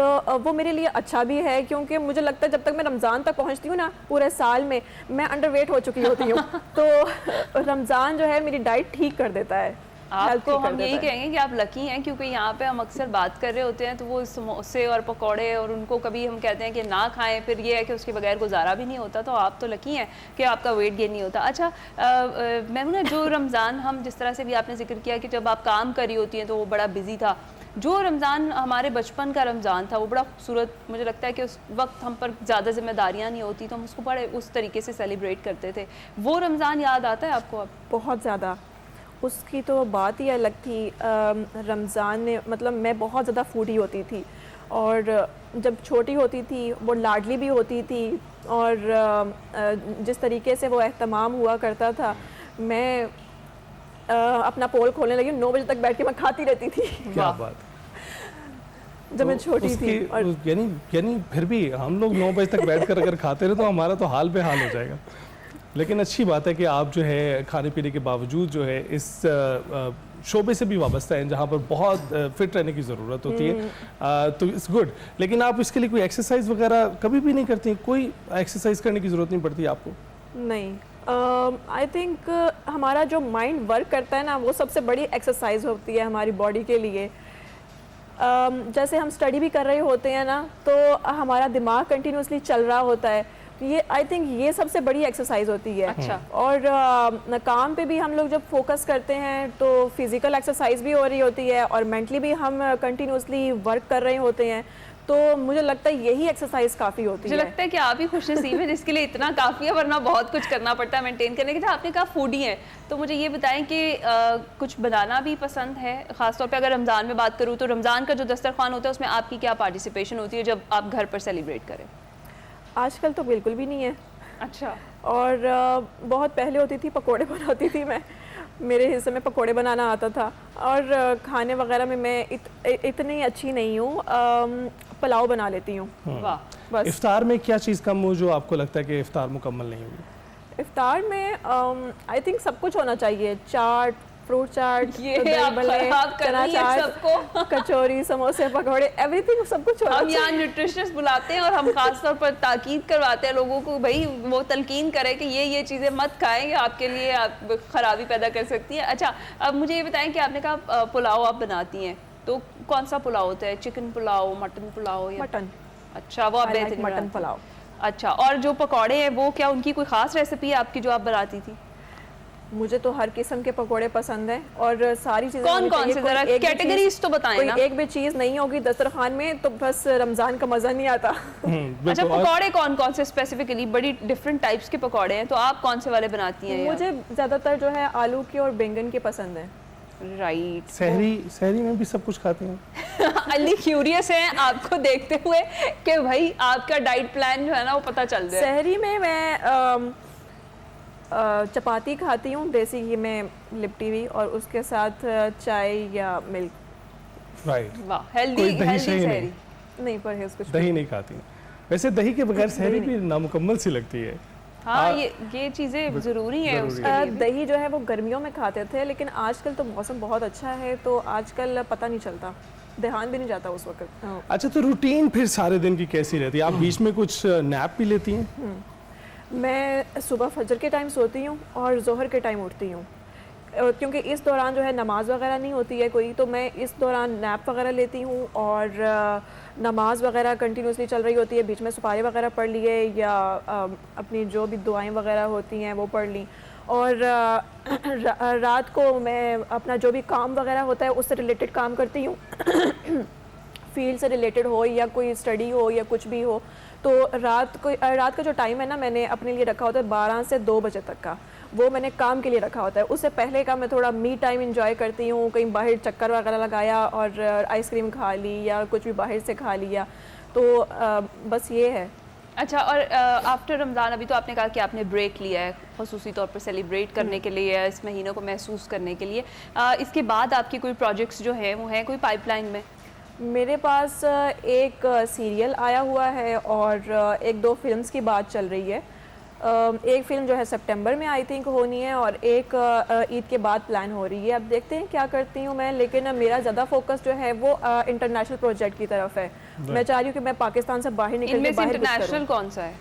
वो मेरे लिए अच्छा भी है, क्योंकि मुझे लगता है जब तक मैं रमज़ान तक पहुंचती हूँ ना, पूरे साल में मैं अंडरवेट हो चुकी होती हूँ। तो रमज़ान जो है मेरी डाइट ठीक कर देता है। आपको हम यही कहेंगे कि आप लकी हैं, क्योंकि यहाँ पे हम अक्सर बात कर रहे होते हैं तो वो समोसे और पकौड़े और उनको कभी हम कहते हैं कि ना खाएं, फिर ये है कि उसके बगैर गुजारा भी नहीं होता। तो आप तो लकी हैं कि आपका वेट गेन नहीं होता। अच्छा मेमूना, जो रमज़ान हम जिस तरह से भी आपने जिक्र किया कि जब आप काम कर रही होती हैं तो वो बड़ा बिजी था, जो रमज़ान हमारे बचपन का रमज़ान था वो बड़ा खूबसूरत, मुझे लगता है कि उस वक्त हम पर ज़्यादा जिम्मेदारियाँ नहीं होती तो हम उसको बड़े उस तरीके से सेलिब्रेट करते थे। वो रमज़ान याद आता है आपको अब? बहुत ज़्यादा, उसकी तो बात ही अलग थी। रमज़ान में मतलब मैं बहुत ज़्यादा फूडी होती थी और जब छोटी होती थी वो लाडली भी होती थी, और जिस तरीके से वो एहतमाम हुआ करता था, मैं अपना पोल खोलने लगी, 9 बजे तक बैठ के मैं खाती रहती थी क्या बात। जब मैं छोटी थी। और यानी फिर भी हम लोग 9 बजे तक बैठकर अगर खाते रहे तो हमारा तो हाल बेहाल हो जाएगा। लेकिन अच्छी बात है कि आप जो है खाने पीने के बावजूद जो है इस शोबे से भी वाबस्ता हैं जहाँ पर बहुत फिट रहने की ज़रूरत होती है, तो इट्स गुड। लेकिन आप इसके लिए कोई एक्सरसाइज वगैरह कभी भी नहीं करती? कोई एक्सरसाइज करने की ज़रूरत नहीं पड़ती आपको? नहीं, आई थिंक हमारा जो माइंड वर्क करता है ना, वो सबसे बड़ी एक्सरसाइज होती है हमारी बॉडी के लिए। जैसे हम स्टडी भी कर रहे होते हैं ना, तो हमारा दिमाग कंटिन्यूसली चल रहा होता है, ये आई थिंक ये सबसे बड़ी एक्सरसाइज होती है। अच्छा। और काम पे भी हम लोग जब फोकस करते हैं तो फिजिकल एक्सरसाइज भी हो रही होती है और मेंटली भी हम कंटिन्यूसली वर्क कर रहे होते हैं, तो मुझे लगता है यही एक्सरसाइज काफ़ी होती है। मुझे लगता है कि आप ही खुश नसीब हैं जिसके लिए इतना काफ़ी है, वरना बहुत कुछ करना पड़ता है मेंटेन करने के लिए। आपने कहा फूडी है, तो मुझे ये बताएं कि कुछ बनाना भी पसंद है, ख़ासतौर पे अगर रमज़ान में बात करूँ तो रमज़ान का जो दस्तरखान होता है उसमें आपकी क्या पार्टिसिपेशन होती है जब आप घर पर सेलिब्रेट करें? आजकल तो बिल्कुल भी नहीं है। अच्छा। और बहुत पहले होती थी, पकोड़े बनाती थी मैं, मेरे हिस्से में पकोड़े बनाना आता था। और खाने वगैरह में मैं इतनी अच्छी नहीं हूँ, पुलाव बना लेती हूँ। वाह। बस। इफ्तार में क्या चीज़ कम हो जो आपको लगता है कि इफ्तार मुकम्मल नहीं हुई? इफ्तार में आई थिंक सब कुछ होना चाहिए, चाट, फ्रूट चाट, ये दही आप भल्ले, खराब कर चना रही हैं चाट, सबको। कचौरी, समोसे, पकौड़े, एवरीथिंग सब कुछ होना हम यहाँ चाहिए। न्यूट्रिशनिस्ट बुलाते हैं और हम खास तौर पर ताकीद करवाते हैं लोगों को, भाई वो तलकीन करें कि ये चीज़ें मत खाएं, आपके लिए आप खराबी पैदा कर सकती है। अच्छा, अब मुझे ये बताएं कि आपने कहा पुलाव आप बनाती हैं, तो कौन सा पुलाव होता है? चिकन पुलाव, मटन पुलाव या मटन? अच्छा, वो आप बेहतरीन मटन बनाती हैं। पुलाव। अच्छा, और जो पकौड़े हैं वो क्या उनकी कोई खास रेसिपी है आपकी जो आप बनाती थी? मुझे तो हर किस्म के पकौड़े पसंद हैं और सारी चीज़ें कौन कौन से, जरा कैटेगरीज तो बताएं ना। एक भी चीज़ नहीं होगी दस्तरखान में तो बस रमज़ान का मज़ा नहीं आता। अच्छा, पकौड़े कौन कौन से स्पेसिफिकली? बड़ी डिफरेंट टाइप्स के पकौड़े हैं, तो आप कौन से वाले बनाती हैं? मुझे ज़्यादातर जो है आलू के और बैंगन के पसंद हैं। राइट। सहरी में भी सब कुछ खाते हैं? अली क्यूरियस है आपको देखते हुए कि भाई आपका डाइट प्लान जो है ना वो पता चल जाए। सहरी में मैं चपाती खाती हूँ देसी घी में लिपटी हुई, और उसके साथ चाय या मिल्क। राइट। वाह, हेल्दी कोई दही हेल्दी शही सहरी। नहीं, परहेज कुछ दही नहीं खाती? वैसे दही के बगैर सहरी भी नामुकम्मल सी लगती है। हाँ, ये चीज़ें ज़रूरी है उसके लिए भी। दही जो है वो गर्मियों में खाते थे, लेकिन आजकल तो मौसम बहुत अच्छा है तो आजकल पता नहीं चलता, ध्यान भी नहीं जाता उस वक्त। अच्छा, तो रूटीन फिर सारे दिन की कैसी रहती है? आप बीच में कुछ नैप भी लेती हैं? मैं सुबह फजर के टाइम सोती हूँ और जोहर के टाइम उठती हूँ, क्योंकि इस दौरान जो है नमाज वगैरह नहीं होती है कोई, तो मैं इस दौरान नैप वगैरह लेती हूँ और नमाज वगैरह कंटिन्यूसली चल रही होती है, बीच में सुपारी वगैरह पढ़ लिए या अपनी जो भी दुआएं वगैरह होती हैं वो पढ़ ली। और रात को मैं अपना जो भी काम वगैरह होता है उससे रिलेटेड काम करती हूँ फील्ड से रिलेटेड हो या कोई स्टडी हो या कुछ भी हो, तो रात का जो टाइम है ना मैंने अपने लिए रखा होता है 12 से 2 बजे तक का, वो मैंने काम के लिए रखा होता है। उससे पहले का मैं थोड़ा मी टाइम एंजॉय करती हूँ, कहीं बाहर चक्कर वगैरह लगाया और आइसक्रीम खा ली या कुछ भी बाहर से खा लिया, तो बस ये है। अच्छा, और आफ्टर रमज़ान अभी तो आपने कहा कि आपने ब्रेक लिया है ख़ुसूसी तौर पर सेलिब्रेट करने के लिए, इस महीनों को महसूस करने के लिए, इसके बाद आपकी कोई प्रोजेक्ट्स जो हैं वो हैं कोई पाइपलाइन में? मेरे पास एक सीरियल आया हुआ है और 1-2 फिल्म्स की बात चल रही है। एक फ़िल्म जो है सितंबर में आई थिंक होनी है और एक ईद के बाद प्लान हो रही है। अब देखते हैं क्या करती हूँ मैं, लेकिन मेरा ज़्यादा फोकस जो है वो इंटरनेशनल प्रोजेक्ट की तरफ है। मैं चाह रही हूँ कि मैं पाकिस्तान से बाहर निकल के बाहर इंटरनेशनल कौन सा है?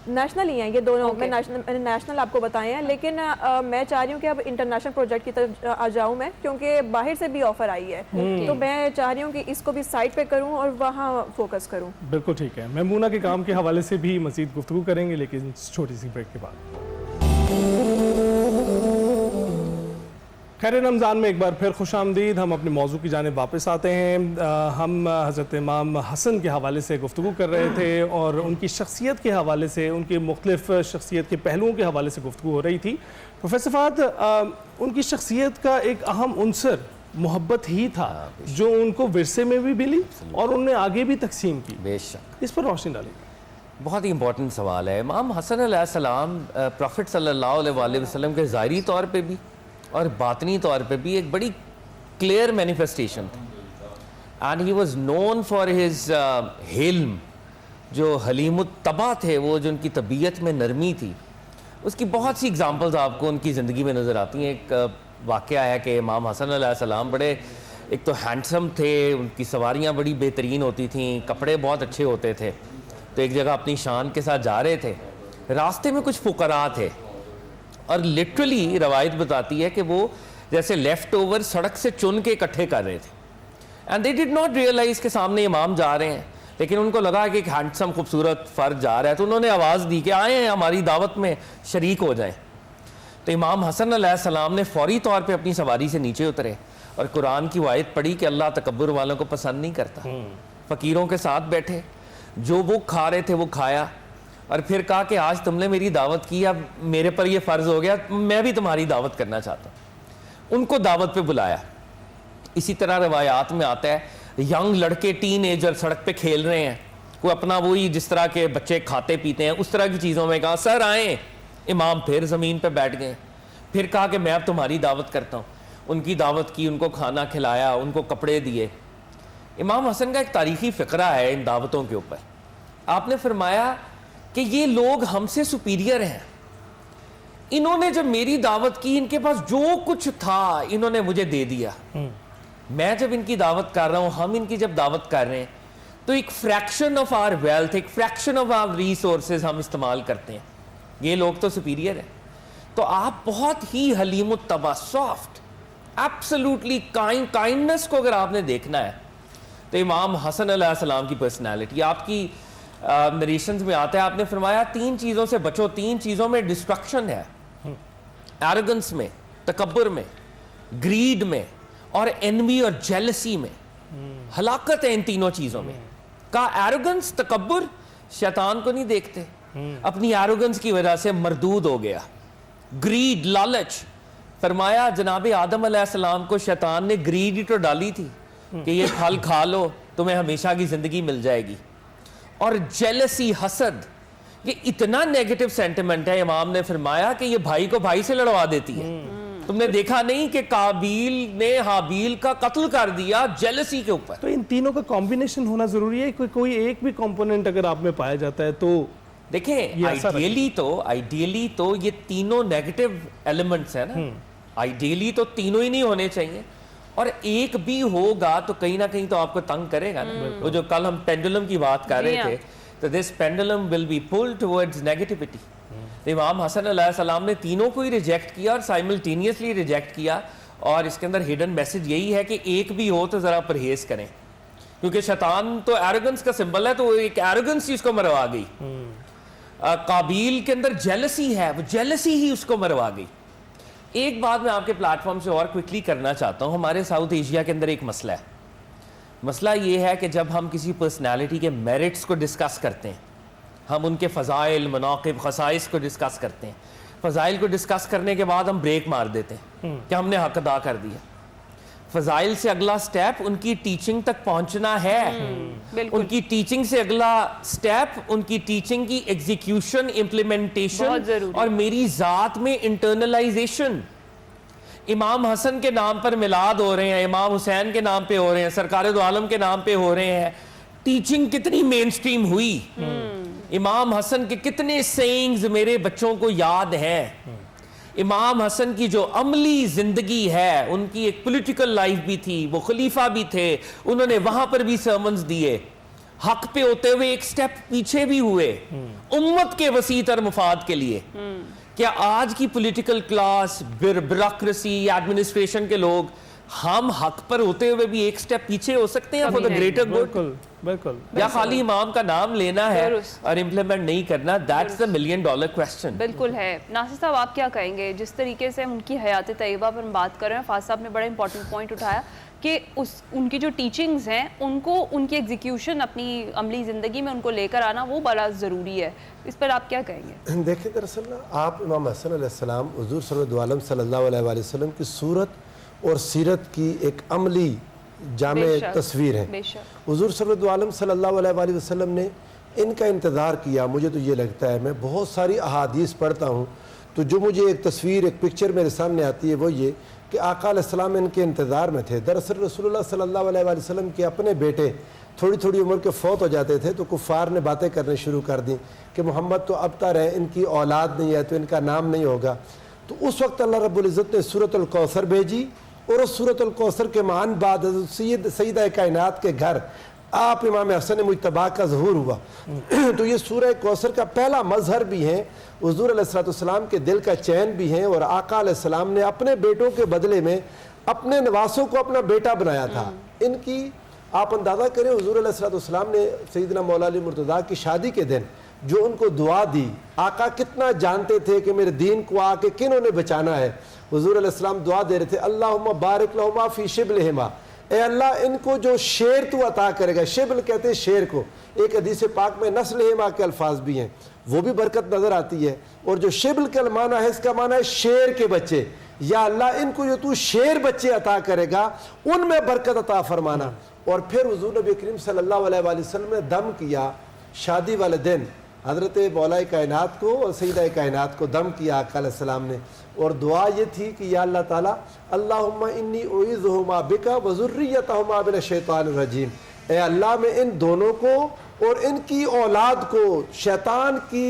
नेशनल ही हैं ये दोनों। मैंने नेशनल आपको बताए हैं, लेकिन मैं चाह रही हूँ कि अब इंटरनेशनल प्रोजेक्ट की तरफ आ जाऊँ मैं, क्योंकि बाहर से भी ऑफर आई है, तो मैं चाह रही हूँ कि इसको भी साइड पे करूँ और वहाँ फोकस करूँ। बिल्कुल ठीक है, महमूना के काम के हवाले से भी मज़ीद गुफ्तगू करेंगे, लेकिन छोटी सी ब्रेक के बाद। खैर रमज़ान में एक बार फिर खुशामदीद। हम अपने मौजू की जानिब वापस आते हैं। हम हज़रत इमाम हसन के हवाले से गुफ्तगू कर रहे थे और उनकी शख्सियत के हवाले से, उनके मुख्तलिफ शख्सियत के पहलुओं के हवाले से गुफ्तगू हो रही थी। प्रोफेसर फ़हद, उनकी शख्सियत का एक अहम उन्सर मोहब्बत ही था जो उनको विरसे में भी मिली और उन्हें आगे भी तकसीम की। बेशक। इस पर रोशनी डालिए। बहुत ही इंपॉर्टेंट सवाल है। इमाम हसन अलैहिस्सलाम प्रॉफिट सल्लल्लाहु अलैहि वसल्लम के ज़ाहिरी तौर पे भी और बातनी तौर पे भी एक बड़ी क्लियर मैनिफेस्टेशन थे। And he was known for his हिल्म, जो हलीमुत तबा थे, वो जो उनकी तबीयत में नरमी थी, उसकी बहुत सी एग्जांपल्स आपको उनकी ज़िंदगी में नज़र आती हैं। एक वाक़या है कि इमाम हसन अलैहिस्सलाम बड़े एक तो हैंडसम थे, उनकी सवारियाँ बड़ी बेहतरीन होती थीं, कपड़े बहुत अच्छे होते थे। तो एक जगह अपनी शान के साथ जा रहे थे, रास्ते में कुछ फुकरा थे और लिटरली रवायत बताती है कि वो जैसे लेफ़्ट ओवर सड़क से चुन के इकट्ठे कर रहे थे। And they did not realise के सामने इमाम जा रहे हैं, लेकिन उनको लगा कि एक हैंडसम खूबसूरत फ़र्द जा रहा है, तो उन्होंने आवाज़ दी कि आए हैं हमारी दावत में शरीक हो जाएं। तो इमाम हसन अलैहिस्सलाम ने फौरी तौर पे अपनी सवारी से नीचे उतरे और कुरान की आयत पढ़ी कि अल्लाह तकब्बुर वालों को पसंद नहीं करता। फ़कीरों के साथ बैठे, जो वो खा रहे थे वो खाया, और फिर कहा कि आज तुमने मेरी दावत की, अब मेरे पर ये फ़र्ज़ हो गया, मैं भी तुम्हारी दावत करना चाहता हूँ। उनको दावत पे बुलाया। इसी तरह रवायात में आता है यंग लड़के, टीन एजर सड़क पे खेल रहे हैं, कोई अपना वही जिस तरह के बच्चे खाते पीते हैं उस तरह की चीज़ों में कहा सर आए। इमाम फिर ज़मीन पे बैठ गए, फिर कहा कि मैं अब तुम्हारी दावत करता हूँ। उनकी दावत की, उनको खाना खिलाया, उनको कपड़े दिए। इमाम हसन का एक तारीख़ी फ़िक्रा है इन दावतों के ऊपर। आपने फरमाया कि ये लोग हमसे सुपीरियर हैं, इन्होंने जब मेरी दावत की, इनके पास जो कुछ था इन्होंने मुझे दे दिया। मैं जब इनकी दावत कर रहा हूँ, हम इनकी जब दावत कर रहे हैं, तो एक फ्रैक्शन ऑफ आवर वेल्थ, एक फ्रैक्शन ऑफ आवर रिसोर्सेज हम इस्तेमाल करते हैं। ये लोग तो सुपीरियर हैं। तो आप बहुत ही हलीम तबा, सॉफ्ट, एब्सोल्युटली काइंडनेस को अगर आपने देखना है तो इमाम हसन अलैहिस्सलाम की पर्सनैलिटी आपकी नरेशंस में आता है। आपने फरमाया 3 चीज़ों से बचो, 3 चीज़ों में डिस्ट्रक्शन है, एरोगेंस में, तकब्बुर में, ग्रीड में और एनवी और जेलसी में। हलाकत है इन तीनों चीज़ों में। का एरोगेंस, तकब्बुर, शैतान को नहीं देखते, अपनी एरोगेंस की वजह से मरदूद हो गया। ग्रीड, लालच, फरमाया जनाब आदम अलैहिस्सलाम को शैतान ने ग्रीड ही तो डाली थी कि ये फल खा लो तुम्हें हमेशा की ज़िंदगी मिल जाएगी। और जेलसी, हसद, ये इतना नेगेटिव सेंटिमेंट है, इमाम ने फरमाया कि ये भाई को भाई से लड़वा देती है। तुमने देखा नहीं कि काबिल ने हाबिल का कत्ल कर दिया जेलसी के ऊपर। तो इन तीनों का कॉम्बिनेशन होना जरूरी है, कोई एक भी कंपोनेंट अगर आप में पाया जाता है तो देखें, आइडियली तो ये तीनों नेगेटिव एलिमेंट्स है ना, आइडियली तो तीनों ही नहीं होने चाहिए, और एक भी होगा तो कहीं ना कहीं तो आपको तंग करेगा ना। वो जो कल हम पेंडुलम की बात कर रहे थे, तो this pendulum will be pulled towards negativity. इमाम हसन अलैहिस्सलाम ने तीनों को ही रिजेक्ट किया और साइमल्टेनियसली रिजेक्ट किया, और इसके अंदर हिडन मैसेज यही है कि एक भी हो तो ज़रा परहेज करें, क्योंकि शैतान तो एरोगेंस का सिंबल है, तो एक एरोगेंस ही उसको मरवा गई। काबिल के अंदर जेलसी है, वो जेलसी ही उसको मरवा गई। एक बात मैं आपके प्लेटफॉर्म से और क्विकली करना चाहता हूँ। हमारे साउथ एशिया के अंदर एक मसला है। मसला ये है कि जब हम किसी पर्सनालिटी के मेरिट्स को डिस्कस करते हैं, हम उनके फ़ज़ाइल, मनाक़िब, ख़साइस को डिस्कस करते हैं, फ़ज़ाइल को डिस्कस करने के बाद हम ब्रेक मार देते हैं कि हमने हक अदा कर दिया। फ़ज़ाइल से अगला स्टेप उनकी टीचिंग तक पहुंचना है। उनकी टीचिंग से अगला स्टेप उनकी टीचिंग की एग्जीक्यूशन, इम्प्लीमेंटेशन और मेरी ज़ात में इंटरनलाइजेशन। इमाम हसन के नाम पर मिलाद हो रहे हैं, इमाम हुसैन के नाम पे हो रहे हैं, सरकार दो आलम के नाम पे हो रहे हैं। टीचिंग कितनी मेन स्ट्रीम हुई, इमाम हसन के कितने सेइंग्स मेरे बच्चों को याद हैं। इमाम हसन की जो अमली जिंदगी है, उनकी एक पॉलिटिकल लाइफ भी थी, वो खलीफा भी थे, उन्होंने वहां पर भी सर्मन्स दिए, हक पे होते हुए एक स्टेप पीछे भी हुए उम्मत के वसीतर मुफाद के लिए। क्या आज की पॉलिटिकल क्लास, ब्यूरोक्रेसी, एडमिनिस्ट्रेशन के लोग हम हक पर होते हुए भी एक स्टेप पीछे हो सकते हैं फॉर द ग्रेटर गुड? बिल्कुल। या खाली इमाम का नाम लेना है और इम्प्लीमेंट नहीं करना? That's the $1 million question. बिल्कुल है। नासिर साहब, आप क्या कहेंगे? जिस तरीके से हम उनकी हयात तैयबा पर हम बात कर रहे हैं, फाज साहब ने बड़ा इंपॉर्टेंट पॉइंट उठाया कि उनकी जो टीचिंग्स हैं, उनको उनकी एग्जीक्यूशन अपनी अमली ज़िंदगी में उनको लेकर आना वो बड़ा ज़रूरी है। इस पर आप क्या कहेंगे? देखिए, दरअसल आप इमाम हसन अलैहिस्सलाम हुज़ूर सल्लल्लाहु अलैहि वसल्लम की सूरत और सीरत की एक अमली जामे बेशक, तस्वीर है। बेशक। हुज़ूर सल्लल्लाहु अलैहि वसल्लम ने इनका इंतज़ार किया। मुझे तो ये लगता है, मैं बहुत सारी अहादीस पढ़ता हूँ तो जो मुझे एक तस्वीर, एक पिक्चर मेरे सामने आती है वो ये कि आका अलैहिस्सलाम इनके इंतज़ार में थे। दरअसल रसूलुल्लाह सल्लल्लाहु अलैहि वसल्लम के अपने बेटे थोड़ी थोड़ी उम्र के फौत हो जाते थे तो कुफ़ार ने बातें करने शुरू कर दी कि मोहम्मद तो अब तक है, इनकी औलाद नहीं है तो इनका नाम नहीं होगा। तो उस वक्त अल्लाह रब्बुल इज़्ज़त ने सूरतुल कौसर भेजी और उस सूरतुल कौसर के मान बाद सैयदा कायनात के घर आप इमाम हसन मुज्तबा का ज़हूर हुआ। तो ये सूरह कौसर का पहला मजहर भी है, हुज़ूर अलैहिस्सलाम के दिल का चैन भी है, और आका अलैहिस्सलाम ने अपने बेटों के बदले में अपने नवासों को अपना बेटा बनाया था। इनकी आप अंदाज़ा करें, हुज़ूर अलैहिस्सलाम ने सैयदना मौला अली मुर्तज़ा की शादी के दिन जो उनको दुआ दी, आका कितना जानते थे कि मेरे दीन को आके किन्हों ने बचाना है। हुज़ूर अलैहिस्सलाम दुआ दे रहे थे, अल्लाहुम्मा बारिक लहुमा फी शिबलिहिमा, ए अल्लाह इनको जो शेर तू अता करेगा, शिबल कहते हैं शेर को, एक हदीस पाक में नस्लिहिमा के अल्फाज भी हैं, वो भी बरकत नज़र आती है। और जो शिबल का माना है, इसका माना है शेर के बच्चे, या अल्लाह इनको जो तू शेर बच्चे अता करेगा उनमें बरकत अता फरमाना। और फिर हुज़ूर नबी करीम सल्लल्लाहु अलैहि वसल्लम ने दम किया शादी वाले दिन, हज़रत मौला कायनात को और सैयदा कायनात को दम किया आका अलैहिस्सलाम ने, और दुआ ये थी कि या अल्लाह ताला अल्लाहुम्मा इन्नी उईज़ुहुमा बिका व ज़ुर्रियतहुमा मिनश शैतानिर रजीम, ए अल्लाह मैं इन दोनों को और इनकी औलाद को शैतान की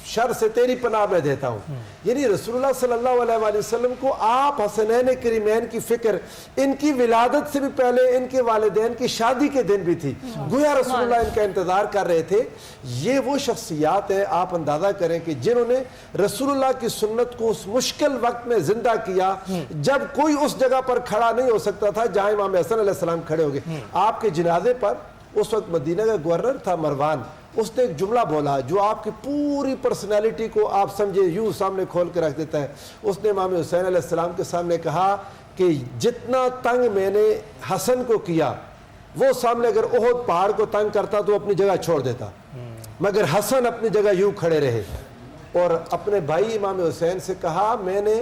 शर से तेरी पनाह में देता हूँ। यानी रसूलुल्लाह सल्लल्लाहु अलैहि वसल्लम को आप हसनैन करीमैन की फिक्र इनकी विलादत से भी पहले इनके वालिदैन की शादी के दिन भी थी। गोया रसूलुल्लाह इनका इंतज़ार कर रहे थे। ये वो शख्सियात है, आप अंदाज़ा करें कि जिन्होंने रसूलुल्लाह की सुन्नत को उस मुश्किल वक्त में जिंदा किया जब कोई उस जगह पर खड़ा नहीं हो सकता था जहाँ इमाम हसन अलैहिस्सलाम खड़े हो गए। आपके जनाजे पर उस वक्त मदीना का गवर्नर था मरवान, उसने एक जुमला बोला जो आपकी पूरी पर्सनैलिटी को आप समझे यूँ सामने खोल के रख देता है। उसने इमाम हुसैन अलैहिस्सलाम के सामने कहा कि जितना तंग मैंने हसन को किया, वो सामने अगर ओहद पहाड़ को तंग करता तो अपनी जगह छोड़ देता, मगर हसन अपनी जगह यूँ खड़े रहे। और अपने भाई इमाम हुसैन से कहा, मैंने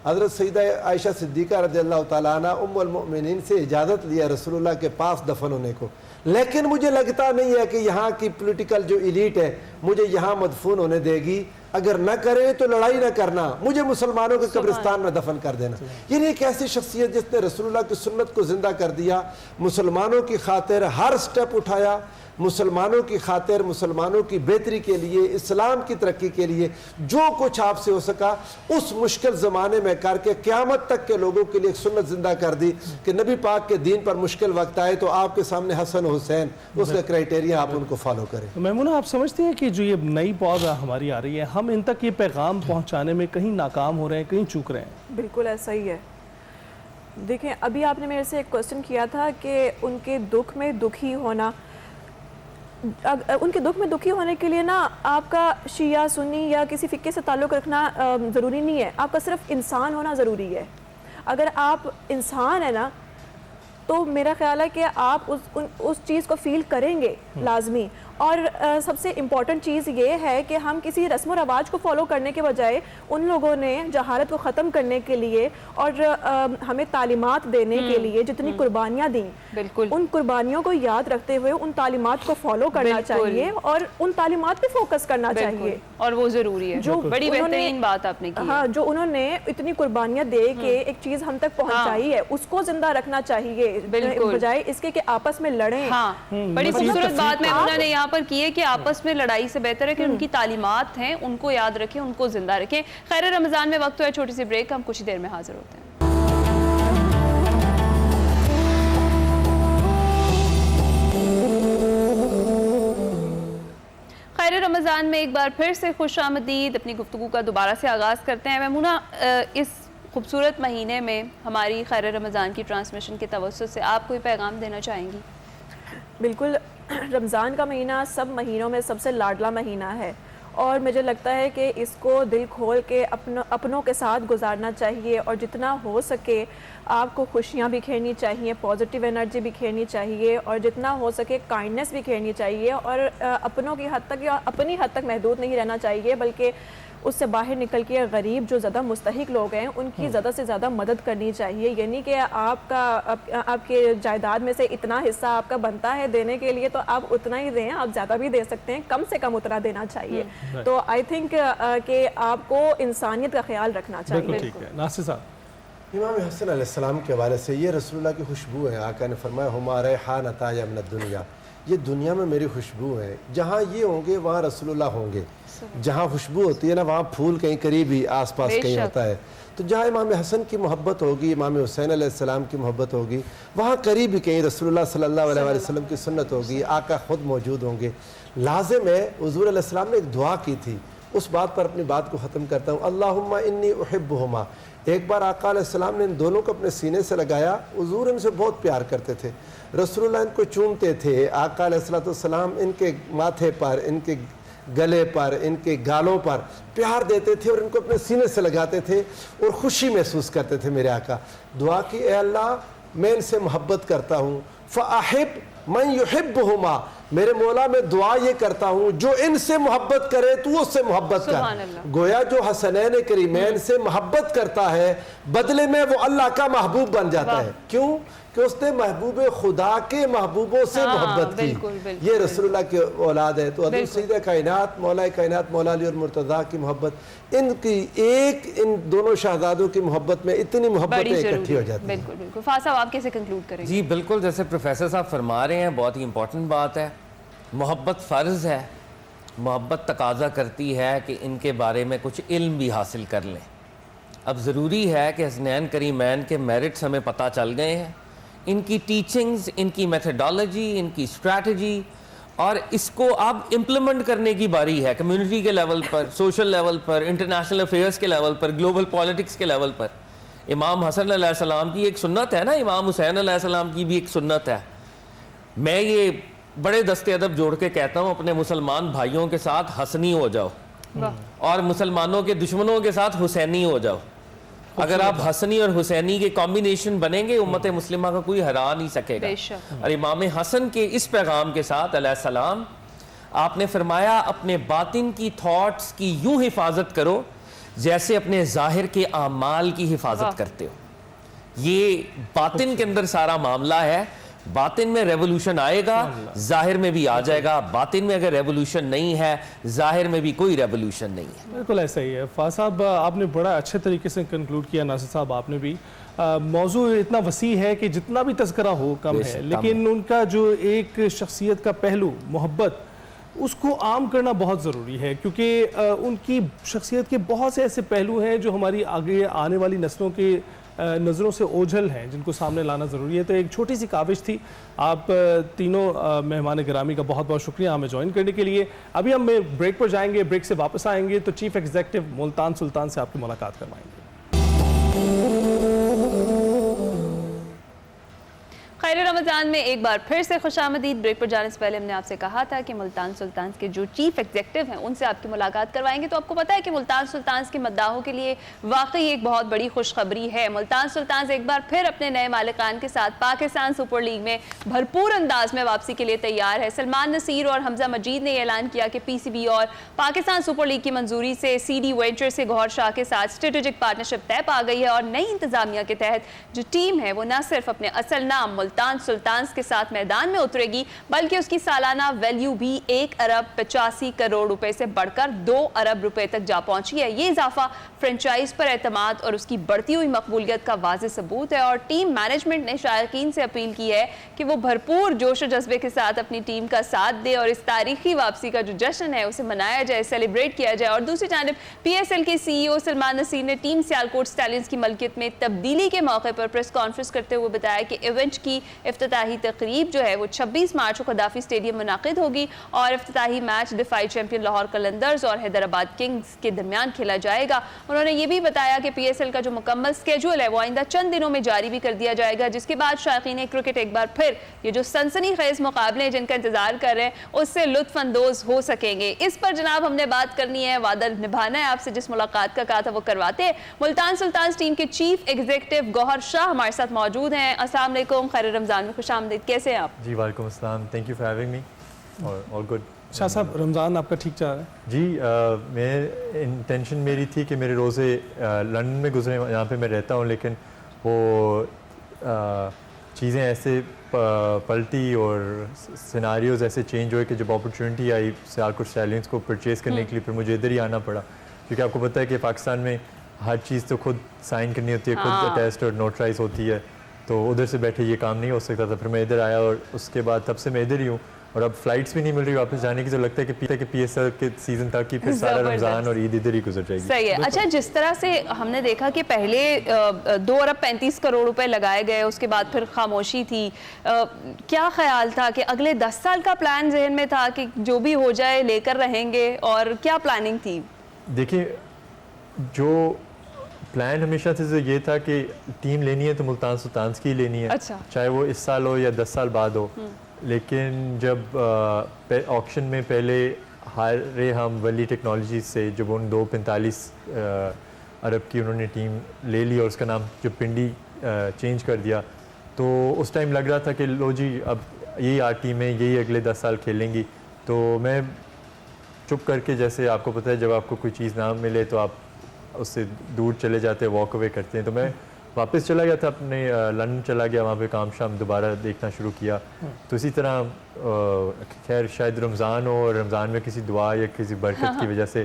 हज़रत सैयदा आयशा सिद्दीक़ा रज़ियल्लाहु ताला अन्हा उम्मुल मोमिनीन से इजाज़त लिया रसूलुल्लाह के पास दफन होने को, लेकिन मुझे लगता नहीं है कि यहाँ की पॉलिटिकल जो एलीट है मुझे यहाँ मदफून होने देगी। अगर न करे तो लड़ाई न करना, मुझे मुसलमानों के कब्रिस्तान में दफन कर देना। ये एक ऐसी शख्सियत जिसने रसूलुल्लाह की सुन्नत को जिंदा कर दिया, मुसलमानों की खातिर हर स्टेप उठाया, मुसलमानों की खातिर, मुसलमानों की बेहतरी के लिए, इस्लाम की तरक्की के लिए जो कुछ आपसे हो सका उस मुश्किल ज़माने में करके क़यामत तक के लोगों के लिए एक सुन्नत जिंदा कर दी कि नबी पाक के दीन पर मुश्किल वक्त आए तो आपके सामने हसन हुसैन, उसका क्राइटेरिया आप उनको फॉलो करें। मैमूना, आप समझते हैं कि जो ये नई पौध हमारी आ रही है, हम इन तक ये पैगाम पहुँचाने में कहीं नाकाम हो रहे हैं, कहीं चूक रहे हैं? बिल्कुल ऐसा ही है। देखें, अभी आपने मेरे से एक क्वेश्चन किया था कि उनके दुख में दुखी होना, उनके दुख में दुखी होने के लिए ना आपका शिया सुन्नी या किसी फ़िक्के से ताल्लुक़ रखना ज़रूरी नहीं है, आपका सिर्फ इंसान होना ज़रूरी है। अगर आप इंसान है ना तो मेरा ख्याल है कि आप उस चीज़ को फील करेंगे लाजमी। और सबसे इम्पॉर्टेंट चीज़ ये है कि हम किसी रस्म व रवाज को फॉलो करने के बजाय उन लोगों ने जहालत को ख़त्म करने के लिए और हमें तालीमात देने के लिए जितनी कुर्बानियाँ दी, बिल्कुल उन कुर्बानियों को याद रखते हुए उन तालीमात को फॉलो करना चाहिए और उन तालीमात पे फोकस करना चाहिए, और वो ज़रूरी है। जो बड़ी बेहतरीन बात आपने की। हाँ, जो उन्होंने इतनी कुर्बानियाँ दे के एक चीज़ हम तक पहुँचाई है उसको जिंदा रखना चाहिए, बजाय इसके कि आपस में लड़ें। हाँ, बड़ी खूबसूरत बात मैं उन्होंने यहाँ पर की है कि आपस में लड़ाई से बेहतर है कि उनकी तालीमात हैं उनको याद रखें, उनको जिंदा रखें। खैर, रमज़ान में वक्त है छोटी सी ब्रेक, हम कुछ ही देर में हाजिर होते हैं। खैर रमज़ान में एक बार फिर से खुश आमदीद। अपनी गुफ्तगू का दोबारा से आगाज़ करते हैं। मैमूना, इस खूबसूरत महीने में हमारी खैर रमज़ान की ट्रांसमिशन के तवज्जुह से आप कोई पैगाम देना चाहेंगी? बिल्कुल, रमज़ान का महीना सब महीनों में सबसे लाडला महीना है और मुझे लगता है कि इसको दिल खोल के अपनों के साथ गुजारना चाहिए और जितना हो सके आपको खुशियाँ बिखेरनी चाहिए, पॉजिटिव एनर्जी बिखेरनी चाहिए और जितना हो सके काइंडनेस बिखेरनी चाहिए और अपनों की हद तक या अपनी हद तक महदूद नहीं रहना चाहिए, बल्कि उससे बाहर निकल के गरीब जो ज़्यादा मुस्तहिक लोग हैं उनकी ज़्यादा से ज़्यादा मदद करनी चाहिए। यानी कि आपके जायदाद में से इतना हिस्सा आपका बनता है देने के लिए, तो आप उतना ही दें, आप ज़्यादा भी दे सकते हैं, कम से कम उतना देना चाहिए। तो आई थिंक कि आपको इंसानियत का ख्याल रखना चाहिए। बिल्कुल ठीक है। नासिर साहब, इमाम हसन अलैहिस्सलाम के हवाले से ये रसूलुल्लाह की खुशबू है। आका ने फरमाया हमारे हाँ नताया मिन दुनिया, ये दुनिया में मेरी खुशबू है। जहाँ ये होंगे वहाँ रसूलुल्लाह होंगे। जहाँ खुशबू होती है ना वहाँ फूल कहीं करीब ही आसपास कहीं होता है। तो जहाँ इमाम हसन की मोहब्बत होगी, इमाम हुसैन अलैहिस्सलाम की मोहब्बत होगी, वहाँ करीब ही कहीं रसूलुल्लाह सल्लल्लाहु अलैहि वसल्लम की सुन्नत होगी, आका खुद मौजूद होंगे। लाजिम है, हुज़ूर अलैहिस्सलाम ने एक दुआ की थी, उस बात पर अपनी बात को ख़त्म करता हूँ। अल्लाहुम्मा इन्नी उहिब्बुहुमा। एक बार आका अलैहिस्सलाम ने इन दोनों को अपने सीने से लगाया। हुज़ूर इनसे बहुत प्यार करते थे, रसूलुल्लाह इनको चूमते थे। आका अलैहिस्सलाम इनके माथे पर, इनके गले पर, इनके गालों पर प्यार देते थे और इनको अपने सीने से लगाते थे और खुशी महसूस करते थे। मेरे आका दुआ की, ए अल्लाह मैं इनसे मोहब्बत करता हूँ, फ़अहिब मन युहिब्बुहुमा, मेरे मौला मैं दुआ ये करता हूँ जो इनसे मोहब्बत करे तू उससे मोहब्बत कर। गोया जो हसनैन करीमैन से मोहब्बत करता है बदले में वो अल्लाह का महबूब बन जाता है। क्यों? कि उसने महबूब खुदा के महबूबों से मोहब्बत की। ये रसूलुल्लाह की औलाद है। तो हज़रत सैयद कायनात मौला अली और मुर्तज़ा की मोहब्बत, इनकी एक इन दोनों शहजादों की मोहब्बत में इतनी मोहब्बतें इकट्ठी हो जाती हैं। बिल्कुल बिल्कुल। फ़ाज़ साहब आप कैसे कंक्लूड करेंगे? जी बिल्कुल, जैसे प्रोफेसर साहब फरमा रहे हैं, बहुत ही इंपॉर्टेंट बात है। मोहब्बत फ़र्ज़ है, मोहब्बत तकाजा करती है कि इनके बारे में कुछ इल्म भी हासिल कर लें। अब ज़रूरी है कि हसनैन करीमैन के मेरिट्स हमें पता चल गए हैं, इनकी टीचिंग्स, इनकी मेथडोलॉजी, इनकी स्ट्रैटेजी, और इसको अब इम्प्लीमेंट करने की बारी है कम्युनिटी के लेवल पर, सोशल लेवल पर, इंटरनेशनल अफेयर्स के लेवल पर, ग्लोबल पॉलिटिक्स के लेवल पर। इमाम हसन अलैहिस्सलाम की एक सुन्नत है ना, इमाम हुसैन अलैहिस्सलाम की भी एक सुन्नत है। मैं ये बड़े दस्ते अदब जोड़ के कहता हूँ, अपने मुसलमान भाइयों के साथ हसनी हो जाओ और मुसलमानों के दुश्मनों के साथ हुसैनी हो जाओ। अगर आप हसनी और हुसैनी के कॉम्बिनेशन बनेंगे, उम्मत मुस्लिमा का कोई हरा नहीं सकेगा। और इमाम हसन के इस पैगाम के साथ अलैहिस्सलाम, आपने फरमाया अपने बातिन की थॉट्स की यूं हिफाजत करो जैसे अपने जाहिर के आमाल की हिफाजत करते हो। ये बातिन के अंदर सारा मामला है। बातिन में रेवोल्यूशन आएगा, जाहिर में भी आ जाएगा। बातिन में अगर रेवोल्यूशन नहीं है, जाहिर में भी कोई रेवोल्यूशन नहीं है। बिल्कुल ऐसा ही है। फ़ाज़ साहब आपने बड़ा अच्छे तरीके से कंक्लूड किया, नासिर साहब आपने भी। मौजू इतना वसी है कि जितना भी तज़किरा हो कम है, लेकिन उनका जो एक शख्सियत का पहलू मोहब्बत, उसको आम करना बहुत ज़रूरी है, क्योंकि उनकी शख्सियत के बहुत से ऐसे पहलू हैं जो हमारी आगे आने वाली नस्लों के नज़रों से ओझल हैं, जिनको सामने लाना ज़रूरी है। तो एक छोटी सी काविश थी। आप तीनों मेहमान गिरामी का बहुत बहुत शुक्रिया हमें ज्वाइन करने के लिए। अभी हम ब्रेक पर जाएंगे, ब्रेक से वापस आएंगे तो चीफ एग्जीक्यूटिव मुल्तान सुल्तान से आपकी मुलाकात करवाएंगे। खैर रमज़ान में एक बार फिर से खुशामदीद। ब्रेक पर जाने से पहले हमने आपसे कहा था कि मुल्तान सुल्तान के जो चीफ एग्जीक्यूटिव हैं उनसे आपकी मुलाकात करवाएंगे। तो आपको पता है कि मुल्तान सुल्तान के मद्दाहों के लिए वाकई एक बहुत बड़ी खुशखबरी है। मुल्तान सुल्तान एक बार फिर अपने नए मालिकान के साथ पाकिस्तान सुपर लीग में भरपूर अंदाज में वापसी के लिए तैयार है। सलमान नसीर और हमजा मजीद ने ऐलान किया कि PCB और पाकिस्तान सुपर लीग की मंजूरी से CD वेंचर से गौहर शाह के साथ स्ट्रेटेजिक पार्टनरशिप तय पा गई है और नई इंतजामिया के तहत जो टीम है वो न सिर्फ अपने असल नाम मुल्तान सुल्तान के साथ मैदान में उतरेगी, बल्कि उसकी सालाना वैल्यू भी 1 अरब 85 करोड़ रुपए से बढ़कर 2 अरब रुपए तक जा पहुंची है। ये इजाफा फ्रेंचाइज पर एतमाद और उसकी बढ़ती हुई मकबूलियत का वाज़ेह सबूत है। और टीम मैनेजमेंट ने शायकीन से अपील की है कि वो भरपूर जोश और जज्बे के साथ अपनी टीम का साथ दे और इस तारीखी वापसी का जो जश्न है उसे मनाया जाए, सेलिब्रेट किया जाए। और दूसरी जानब PSL के CEO सलमान नसीर ने टीम सियालकोट स्टैलियंस की मलकियत में तब्दीली के मौके पर प्रेस कॉन्फ्रेंस करते हुए बताया कि इवेंट की इफ्तिताही तकरीब जो है वो 26 मार्च को कदाफी स्टेडियम मुनाकिद होगी और इफ्तिताही मैच डिफाई चैंपियन लाहौर कलंदर्स और हैदराबाद किंग्स के दरमियान खेला जाएगा। उन्होंने ये भी बताया कि PSL का जो मुकम्मल स्केड्यूल है वो आइंदा चंद दिनों में जारी भी कर दिया जाएगा, जिसके बाद शायकीन क्रिकेट एक बार फिर ये जो सनसनीखेज मुकाबले हैं जिनका इंतजार कर रहे हैं उससे लुत्फानंदोज हो सकेंगे। इस पर जनाब हमने बात करनी है, वादा निभाना है आपसे, जिस मुलाकात का कहा था वो करवाते हैं। मुल्तान सुल्तान टीम के चीफ एग्जीक्यूटिव गौहर शाह हमारे साथ मौजूद हैं। अस्सलाम वालेकुम, खैर रमज़ान में खुशामदीद, कैसे हैं आप? जी वालेकुम अस्सलाम, thank you for having me और ऑल गुड। शाह साहब, रमज़ान आपका ठीक चल रहा है? जी, मैं इंटेंशन मेरी थी कि मेरे रोज़े लंदन में गुजरे, यहाँ पे मैं रहता हूँ, लेकिन वो चीज़ें ऐसे पलटी और सिनारियोज़ ऐसे चेंज हुए कि जब अपॉर्चुनिटी आई सियालकोट स्टैलियंस को परचेज़ करने के लिए, फिर मुझे इधर ही आना पड़ा, क्योंकि आपको पता है कि पाकिस्तान में हर चीज़ तो खुद साइन करनी होती है, खुद अटेस्ट और नोटराइज होती है, तो उधर से बैठे ये काम नहीं हो सकता था। फिर मैं इधर आया और उसके बाद तब से मैं इधर ही हूँ, और अब फ्लाइट्स भी नहीं मिल रही वापस जाने की, तो लगता है कि PSL के सीज़न तक की फिर सारा रमज़ान और ईद इधर ही गुजर जाएगी। सही है। अच्छा, जिस तरह से हमने देखा कि पहले 2 अरब 35 करोड़ रुपए लगाए गए, उसके बाद फिर खामोशी थी, क्या ख्याल था कि अगले 10 साल का प्लान जहन में था कि जो भी हो जाए लेकर रहेंगे, और क्या प्लानिंग थी? देखिए, जो प्लान हमेशा से ये था कि टीम लेनी है तो मुल्तान सुल्तान्स की लेनी है। अच्छा। चाहे वो इस साल हो या 10 साल बाद हो। लेकिन जब ऑक्शन में पहले हारे हम वली टेक्नोलॉजी से, जब उन 245 अरब की उन्होंने टीम ले ली और उसका नाम जो पिंडी चेंज कर दिया, तो उस टाइम लग रहा था कि लो जी, अब यही 8 टीमें यही अगले 10 साल खेलेंगी। तो मैं चुप करके, जैसे आपको पता है जब आपको कोई चीज़ ना मिले तो आप उससे दूर चले जाते हैं, वॉक अवे करते हैं, तो मैं वापस चला गया था, अपने लंदन चला गया, वहाँ पे काम शाम दोबारा देखना शुरू किया। तो इसी तरह खैर शायद रमज़ान हो, और रमज़ान में किसी दुआ या किसी बरकत की वजह से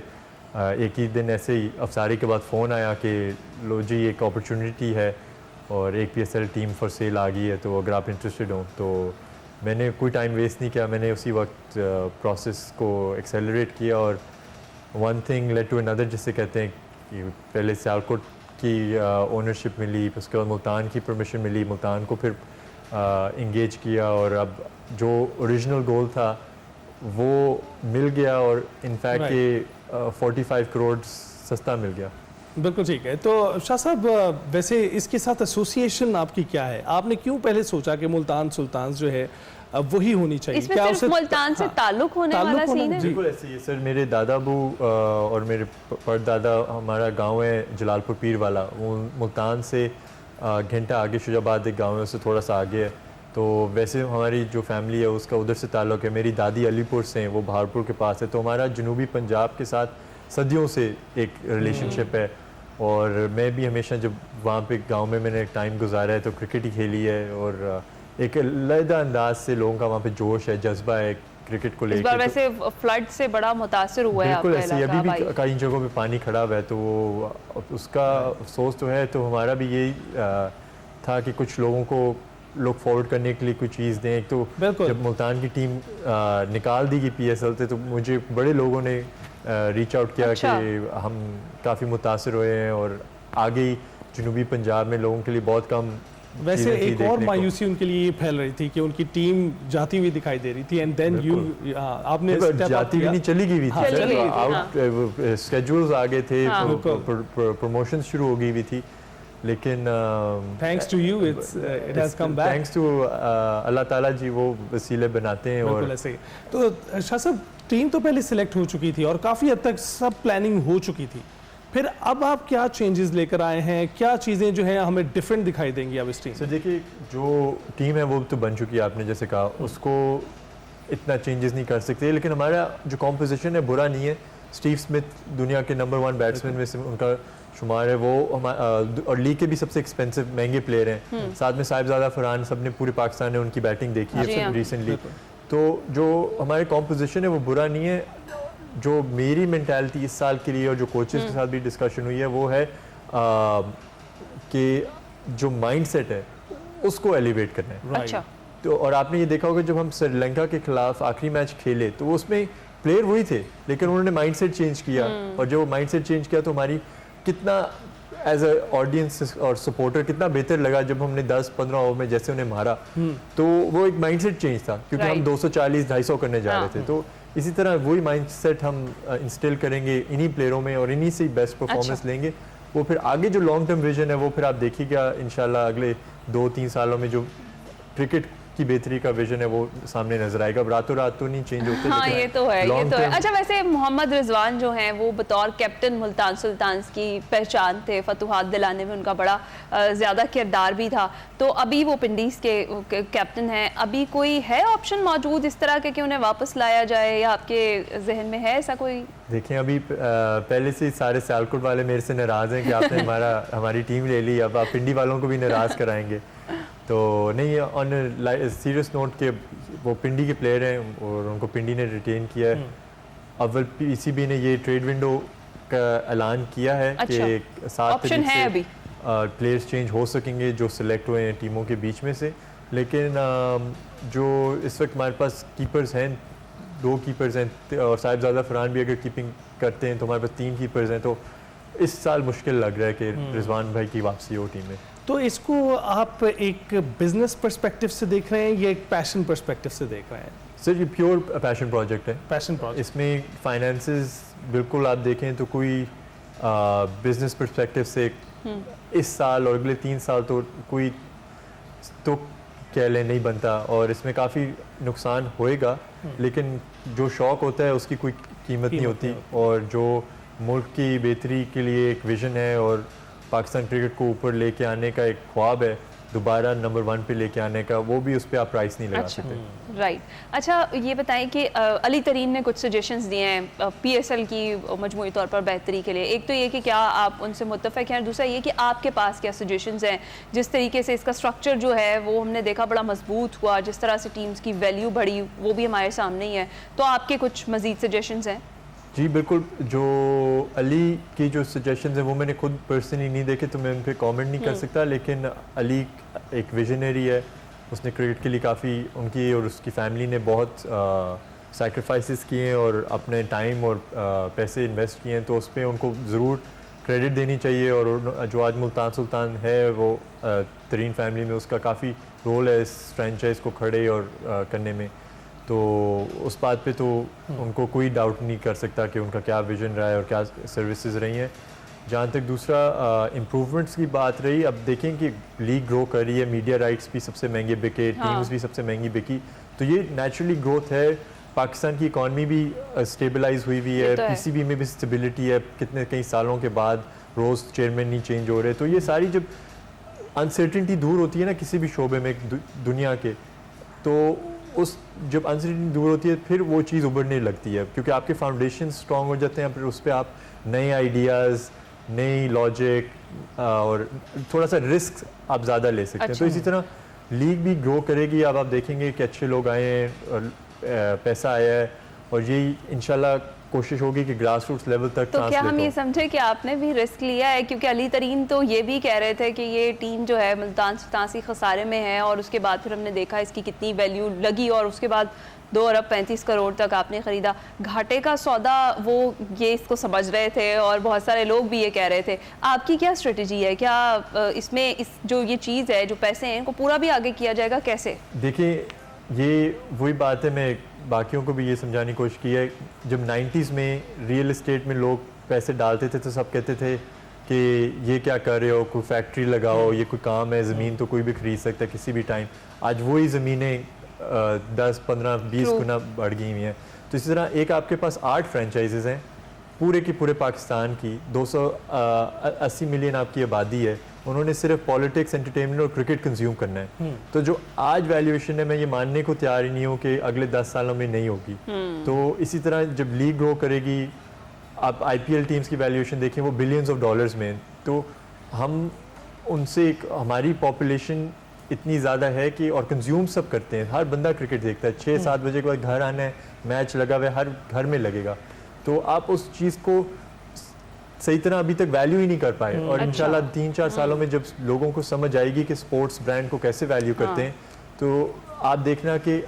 एक ही दिन ऐसे ही अफसारी के बाद फ़ोन आया कि लो जी, एक अपॉर्चुनिटी है और एक PSL टीम फॉर सेल आ गई है, तो अगर आप इंटरेस्टेड हो। तो मैंने कोई टाइम वेस्ट नहीं किया, मैंने उसी वक्त प्रोसेस को एक्सेलरेट किया, और one thing led to another, जिसे कहते हैं कि पहले सियालकोट की ओनरशिप मिली, उसके बाद मुल्तान की परमिशन मिली, मुल्तान को फिर इंगेज किया, और अब जो ओरिजिनल गोल था वो मिल गया, और इनफैक्ट ये 45 करोड़ सस्ता मिल गया। बिल्कुल ठीक है। तो शाह साहब, वैसे इसके साथ एसोसिएशन आपकी क्या है? आपने क्यों पहले सोचा कि मुल्तान सुल्तान्स जो है वही होनी चाहिए? इसमें सिर्फ मुल्तान से ताल्लुक होने वाला सीन है? बिल्कुल ऐसे ही सर। मेरे दादा अबू और मेरे परदादा, हमारा गांव है जलालपुर पीर वाला, वो मुल्तान से घंटा आगे शुजाबाद एक गांव है, उससे थोड़ा सा आगे है। तो वैसे हमारी जो फैमिली है उसका उधर से ताल्लुक है। मेरी दादी अलीपुर से हैं, वो बहारपुर के पास है, तो हमारा जनूबी पंजाब के साथ सदियों से एक रिलेशनशिप है। और मैं भी हमेशा जब वहाँ पे गांव में मैंने एक टाइम गुजारा है तो क्रिकेट ही खेली है, और एक अलग अंदाज से लोगों का वहाँ पे जोश है, जज्बा है क्रिकेट को लेकर। इस बार वैसे फ्लड से बड़ा मुतासिर हुआ है आपका बिल्कुल ऐसे, इलाका अभी भाई। भी कई जगहों पे पानी खड़ा हुआ है, तो वो उसका अफसोस तो है। तो हमारा भी यही था कि कुछ लोगों को लुक फॉरवर्ड करने के लिए कोई चीज़ दें। एक तो जब मुल्तान की टीम निकाल दी गई PSL से, तो मुझे बड़े लोगों ने रीच आउट किया कि हम काफ़ी मुतासिर हुए हैं, और आगे जनूबी पंजाब में लोगों के लिए बहुत कम। वैसे एक और मायूसी उनके लिए फैल रही थी कि उनकी टीम जाती हुई दिखाई दे रही थी, एंड देन आपने जाती हुई नहीं, चली गई थी, आउट स्केड्यूल्स आ गए थे, प्रमोशन शुरू हो गई हुई थी, लेकिन thanks to you it has come back. Thanks to Allah Ta'ala ji, वो वसीले बनाते हैं। और ऐसे ही। तो शाह साहब, टीम तो पहले सिलेक्ट हो चुकी थी और काफ़ी हद तक सब प्लानिंग हो चुकी थी, फिर अब आप क्या चेंजेस लेकर आए हैं? क्या चीज़ें जो हैं हमें डिफरेंट दिखाई देंगी अब इस टीम? सर देखिए, जो टीम है वो तो बन चुकी है, आपने जैसे कहा, उसको इतना चेंजेस नहीं कर सकते, लेकिन हमारा जो कॉम्पोजिशन है बुरा नहीं है। स्टीव स्मिथ दुनिया के नंबर 1 बैट्समैन में से उनका शुमार है, वो और लीग के भी सबसे एक्सपेंसिव महंगे प्लेयर हैं। साथ में साहिबजादा फरहान, सब ने पूरे पाकिस्तान ने उनकी बैटिंग देखी है रिसेंटली। तो जो हमारे कॉम्पोजिशन है वो बुरा नहीं है। जो मेरी मेंटालिटी इस साल के लिए और जो कोचेस के साथ भी डिस्कशन हुई है वो है कि जो माइंडसेट है उसको एलिवेट करना है। अच्छा। तो और आपने ये देखा होगा जब हम श्रीलंका के खिलाफ आखिरी मैच खेले तो उसमें प्लेयर वही थे, लेकिन उन्होंने माइंडसेट चेंज किया, और जब वो माइंडसेट चेंज किया तो हमारी कितना एज अ ऑडियंस और सपोर्टर कितना बेहतर लगा जब हमने 10-15 ओवर में जैसे उन्हें मारा। तो वो एक माइंडसेट चेंज था, क्योंकि हम 240-250 करने जा रहे थे। तो इसी तरह वही माइंडसेट हम इंस्टिल करेंगे इन्हीं प्लेयरों में, और इन्हीं से बेस्ट परफॉर्मेंस लेंगे। वो फिर आगे जो लॉन्ग टर्म विजन है वो फिर आप देखिएगा इंशाल्लाह अगले 2-3 सालों में जो क्रिकेट की बेहतरी का विजन है वो सामने नजर आएगा। अब रातों रात तो नहीं चेंज होते, हाँ लेकिन ये तो है, ये long तो है। term- अच्छा वैसे मोहम्मद रिजवान जो हैं वो बतौर कैप्टन मुल्तान सुल्तान्स की पहचान थे, फतुहात दिलाने में उनका बड़ा ज़्यादा किरदार भी था। तो अभी वो पिंडीज़ के कैप्टन हैं, अभी कोई है ऑप्शन मौजूद इस तरह के कि उन्हें वापस लाया जाए, या आपके जहन में है ऐसा कोई? देखें अभी पहले से ही सारे सियालकोट वाले मेरे से नाराज़ हैं कि आपने हमारी टीम ले ली, अब आप पिंडी वालों को भी नाराज़ कराएंगे। तो नहीं, ऑन सीरियस नोट के वो पिंडी के प्लेयर हैं और उनको पिंडी ने रिटेन किया है। अव्वल पीसीबी ने ये ट्रेड विंडो का ऐलान किया है कि 7 ऑप्शन तारीख है से अभी प्लेयर्स चेंज हो सकेंगे जो सिलेक्ट हुए हैं टीमों के बीच में से। लेकिन जो इस वक्त हमारे पास कीपर्स हैं, 2 कीपर्स हैं और साहिबजादा फरहान भी अगर कीपिंग करते हैं तो हमारे पास 3 कीपर्स हैं। तो इस साल मुश्किल लग रहा है कि रिजवान भाई की वापसी हो टीम में। तो इसको आप एक बिजनेस पर्सपेक्टिव से देख रहे हैं या एक पैशन पर्सपेक्टिव से देख रहे हैं? सर ये प्योर पैशन प्रोजेक्ट है। पैशन प्रोजेक्ट, इसमें फाइनेंसेस बिल्कुल आप देखें तो कोई बिजनेस पर्सपेक्टिव से इस साल और अगले 3 साल तो कोई तो कह लें नहीं बनता और इसमें काफ़ी नुकसान होएगा, लेकिन जो शौक़ होता है उसकी कोई कीमत नहीं होती। और जो मुल्क की बेहतरी के लिए एक विज़न है और पाकिस्तान क्रिकेट को ऊपर लेके आने का एक ख्वाब है, दोबारा नंबर 1 पे लेके आने का, वो भी उस पर आप प्राइस नहीं लगा सकते। राइट। अच्छा ये बताएं कि अली तरीन ने कुछ सजेशंस दिए हैं पीएसएल की मजमूई तौर पर बेहतरी के लिए। एक तो ये कि क्या आप उनसे मुत्तफ़िक़ हैं, दूसरा ये कि आपके पास क्या सजेशंस हैं? जिस तरीके से इसका स्ट्रक्चर जो है वो हमने देखा बड़ा मजबूत हुआ, जिस तरह से टीम्स की वैल्यू बढ़ी वो भी हमारे सामने ही है, तो आपके कुछ मज़ीद सजेशंस हैं? जी बिल्कुल, जो अली की जो सजेशंस हैं वो मैंने खुद पर्सनली नहीं देखे तो मैं उन पर कॉमेंट नहीं कर सकता, लेकिन अली एक विजनरी है, उसने क्रिकेट के लिए काफ़ी उनकी और उसकी फैमिली ने बहुत सैक्रिफाइसेस किए हैं और अपने टाइम और पैसे इन्वेस्ट किए हैं, तो उस पर उनको ज़रूर क्रेडिट देनी चाहिए। और जो आज मुल्तान सुल्तान है वो तरीन फैमिली में उसका काफ़ी रोल है इस फ्रेंचाइज को खड़े और करने में, तो उस बात पे तो उनको कोई डाउट नहीं कर सकता कि उनका क्या विजन रहा है और क्या सर्विसेज रही हैं। जहाँ तक दूसरा इम्प्रूवमेंट्स की बात रही, अब देखें कि लीग ग्रो कर रही है, मीडिया राइट्स भी सबसे महंगे बिके, टीम्स भी सबसे महंगी बिकी, तो ये नेचुरली ग्रोथ है। पाकिस्तान की इकॉनमी भी स्टेबलाइज हुई हुई है, पीसीबी में भी स्टेबिलिटी है, कितने कई सालों के बाद रोज़ चेयरमैन नहीं चेंज हो रहे, तो ये सारी जब अनसर्टिनिटी दूर होती है ना किसी भी शोबे में दुनिया के, तो उस जब अनसर्टिनिटी दूर होती है फिर वो चीज़ उभरने लगती है, क्योंकि आपके फाउंडेशन स्ट्रॉन्ग हो जाते हैं, फिर उस पर आप नए आइडियाज़, नई लॉजिक और थोड़ा सा रिस्क आप ज़्यादा ले सकते हैं। तो इसी तरह लीग भी ग्रो करेगी। अब आप देखेंगे कि अच्छे लोग आए हैं और पैसा आया है, और यही इंशाल्लाह कोशिश होगी कि ग्रास रूट्स लेवल तक। तो क्या हम ये समझे कि आपने भी रिस्क लिया है? क्योंकि अली तरीन तो ये भी कह रहे थे कि ये टीम जो है मुल्तान सुल्तान खसारे में है, और उसके बाद फिर हमने देखा इसकी कितनी वैल्यू लगी, और उसके बाद 2 अरब 35 करोड़ तक आपने ख़रीदा। घाटे का सौदा वो ये इसको समझ रहे थे, और बहुत सारे लोग भी ये कह रहे थे। आपकी क्या स्ट्रेटजी है? क्या इसमें इस जो ये चीज़ है, जो पैसे हैं, इनको पूरा भी आगे किया जाएगा कैसे? देखिए ये वही बात है, मैं बाकियों को भी ये समझाने की कोशिश की है। जब 90s में रियल एस्टेट में लोग पैसे डालते थे तो सब कहते थे कि ये क्या कर रहे हो, कोई फैक्ट्री लगाओ, ये कोई काम है, ज़मीन तो कोई भी खरीद सकता है किसी भी टाइम। आज वही ज़मीनें 10, 15, 20 गुना बढ़ गई हुई हैं। तो इसी तरह एक आपके पास 8 फ्रेंचाइजेज़ हैं पूरे की पूरे पाकिस्तान की, 280 मिलियन आपकी आबादी है, उन्होंने सिर्फ पॉलिटिक्स, एंटरटेनमेंट और क्रिकेट कंज्यूम करना है। तो जो आज वैल्यूएशन है, मैं ये मानने को तैयार ही नहीं हूँ कि अगले 10 सालों में नहीं होगी। तो इसी तरह जब लीग ग्रो करेगी, आप IPL टीम्स की वैल्यूएशन देखें वो बिलियंस ऑफ डॉलर्स में, तो हम उनसे हमारी पॉपुलेशन इतनी ज़्यादा है कि, और कंज्यूम सब करते हैं, हर बंदा क्रिकेट देखता है, 6-7 बजे के बाद घर आना है, मैच लगा हुआ है, हर घर में लगेगा। तो आप उस चीज़ को सही तरह अभी तक वैल्यू ही नहीं कर पाए, और इंशाल्लाह 3-4 सालों में जब लोगों को समझ आएगी कि स्पोर्ट्स ब्रांड को कैसे वैल्यू करते हैं, तो आप देखना कि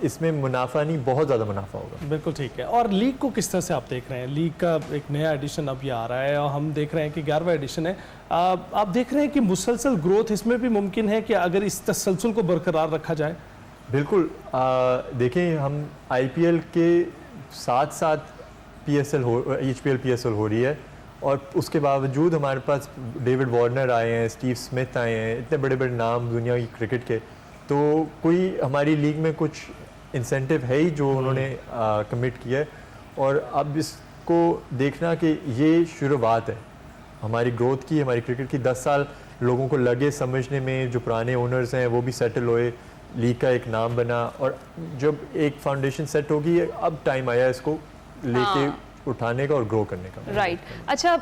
इसमें मुनाफा नहीं, बहुत ज़्यादा मुनाफा होगा। बिल्कुल ठीक है। और लीग को किस तरह से आप देख रहे हैं? लीग का एक नया एडिशन अब ये आ रहा है, और हम देख रहे हैं कि 11वां एडिशन है। आप देख रहे हैं कि मुसलसल ग्रोथ इसमें भी मुमकिन है कि अगर इस तसलसल को बरकरार रखा जाए? बिल्कुल। देखें, हम IPL के साथ साथ HPL PSL हो रही है, और उसके बावजूद हमारे पास डेविड वार्नर आए हैं, स्टीव स्मिथ आए हैं, इतने बड़े बड़े नाम दुनिया की क्रिकेट के, तो कोई हमारी लीग में कुछ इंसेंटिव है ही जो उन्होंने कमिट किया है, और अब इसको देखना कि ये शुरुआत है हमारी ग्रोथ की, हमारी क्रिकेट की। 10 साल लोगों को लगे समझने में, जो पुराने ओनर्स हैं वो भी सेटल हुए, लीग का एक नाम बना, और जब एक फाउंडेशन सेट होगी अब टाइम आया इसको लेके उठाने का और ग्रो करने का। राइट। अच्छा,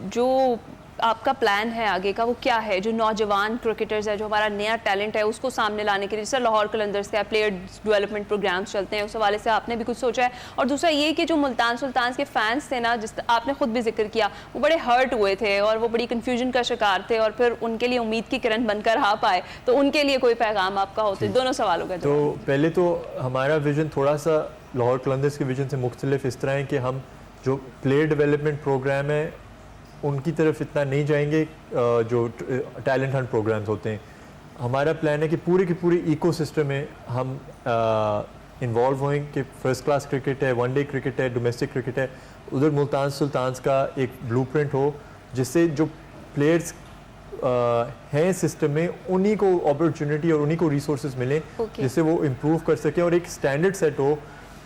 जो आपका प्लान है आगे का वो क्या है? जो नौजवान क्रिकेटर्स है, जो हमारा नया टैलेंट है, उसको सामने लाने के लिए, जैसे लाहौर कलंदर्स का प्लेयर डेवलपमेंट प्रोग्राम्स चलते हैं, उस हवाले से आपने भी कुछ सोचा है? और दूसरा ये कि जो मुल्तान सुल्तान के फैंस थे ना, जिस आपने खुद भी जिक्र किया, वो बड़े हर्ट हुए थे और वो बड़ी कन्फ्यूजन का शिकार थे, और फिर उनके लिए उम्मीद की किरण बनकर आ पाए, तो उनके लिए कोई पैगाम आपका होते? दोनों सवालों का तो पहले तो हमारा विजन थोड़ा सा लाहौर कलंदर्स के विजन से मुख्तलिफ इस तरह है कि हम जो प्लेयर डेवलपमेंट प्रोग्राम है उनकी तरफ इतना नहीं जाएंगे जो टैलेंट हंट प्रोग्राम्स होते हैं। हमारा प्लान है कि पूरे के पूरे इकोसिस्टम में हम इन्वॉल्व होएंगे कि फ़र्स्ट क्लास क्रिकेट है, वनडे क्रिकेट है, डोमेस्टिक क्रिकेट है, उधर मुल्तान सुल्तान्स का एक ब्लूप्रिंट हो, जिससे जो प्लेयर्स हैं सिस्टम में उन्हीं को अपॉर्चुनिटी और उन्हीं को रिसोर्सेज मिलें, जिससे वो इम्प्रूव कर सकें, और एक स्टैंडर्ड सेट हो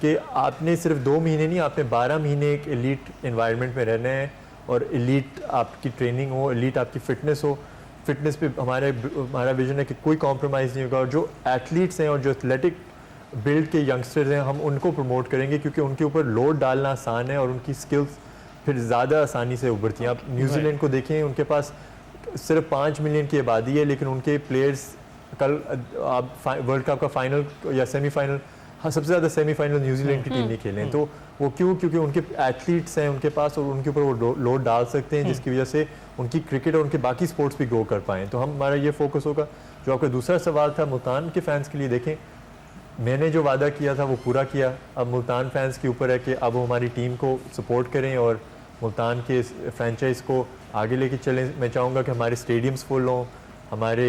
कि आपने सिर्फ 2 महीने नहीं, आपने 12 महीने एक एलीट एनवायरनमेंट में रहना है, और एलीट आपकी ट्रेनिंग हो, एलीट आपकी फ़िटनेस हो। फिटनेस पे हमारा विजन है कि कोई कॉम्प्रोमाइज़ नहीं होगा, और जो एथलीट्स हैं और जो एथलेटिक बिल्ड के यंगस्टर्स हैं हम उनको प्रमोट करेंगे, क्योंकि उनके ऊपर लोड डालना आसान है और उनकी स्किल्स फिर ज़्यादा आसानी से उभरती हैं। आप न्यूजीलैंड को देखें, उनके पास सिर्फ 5 मिलियन की आबादी है, लेकिन उनके प्लेयर्स कल आप वर्ल्ड कप का फाइनल या सेमीफाइनल, हाँ सबसे ज़्यादा सेमीफाइनल न्यूजीलैंड की टीम ने खेले हैं। तो वो क्यों? क्योंकि उनके एथलीट्स हैं उनके पास, और उनके ऊपर वो लोड डाल सकते हैं, जिसकी वजह से उनकी क्रिकेट और उनके बाकी स्पोर्ट्स भी ग्रो कर पाएँ। तो हमारा ये फोकस होगा। जो आपका दूसरा सवाल था मुल्तान के फैंस के लिए, देखें मैंने जो वादा किया था वो पूरा किया। अब मुल्तान फैंस के ऊपर है कि अब वो हमारी टीम को सपोर्ट करें और मुल्तान के फ्रेंचाइज को आगे लेके चलें। मैं चाहूँगा कि हमारे स्टेडियम्स फुल हों, हमारे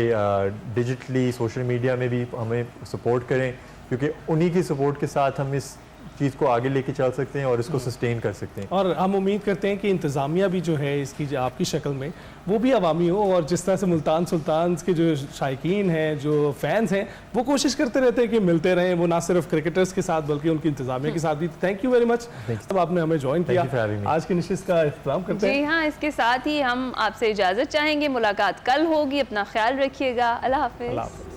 डिजिटली सोशल मीडिया में भी हमें सपोर्ट करें, क्योंकि उन्हीं की सपोर्ट के साथ हम इस चीज़ को आगे लेके चल सकते हैं और इसको सस्टेन कर सकते हैं। और हम उम्मीद करते हैं कि इंतज़ामिया भी जो है इसकी जो आपकी शक्ल में वो भी अवामी हो, और जिस तरह से मुल्तान सुल्तान के जो शायकीन हैं, जो फैंस हैं, वो कोशिश करते रहते हैं कि मिलते रहें, वो ना सिर्फ क्रिकेटर्स के साथ बल्कि उनकी इंतज़ामिया के साथ भी। थैंक यू वेरी मच, अब आपने हमें ज्वाइन किया। आज की नशिस्त का इख्तिताम करते हैं। जी हाँ, इसके साथ ही हम आपसे इजाज़त चाहेंगे। मुलाकात कल होगी, अपना ख्याल रखिएगा। अल्लाह हाफ़िज़।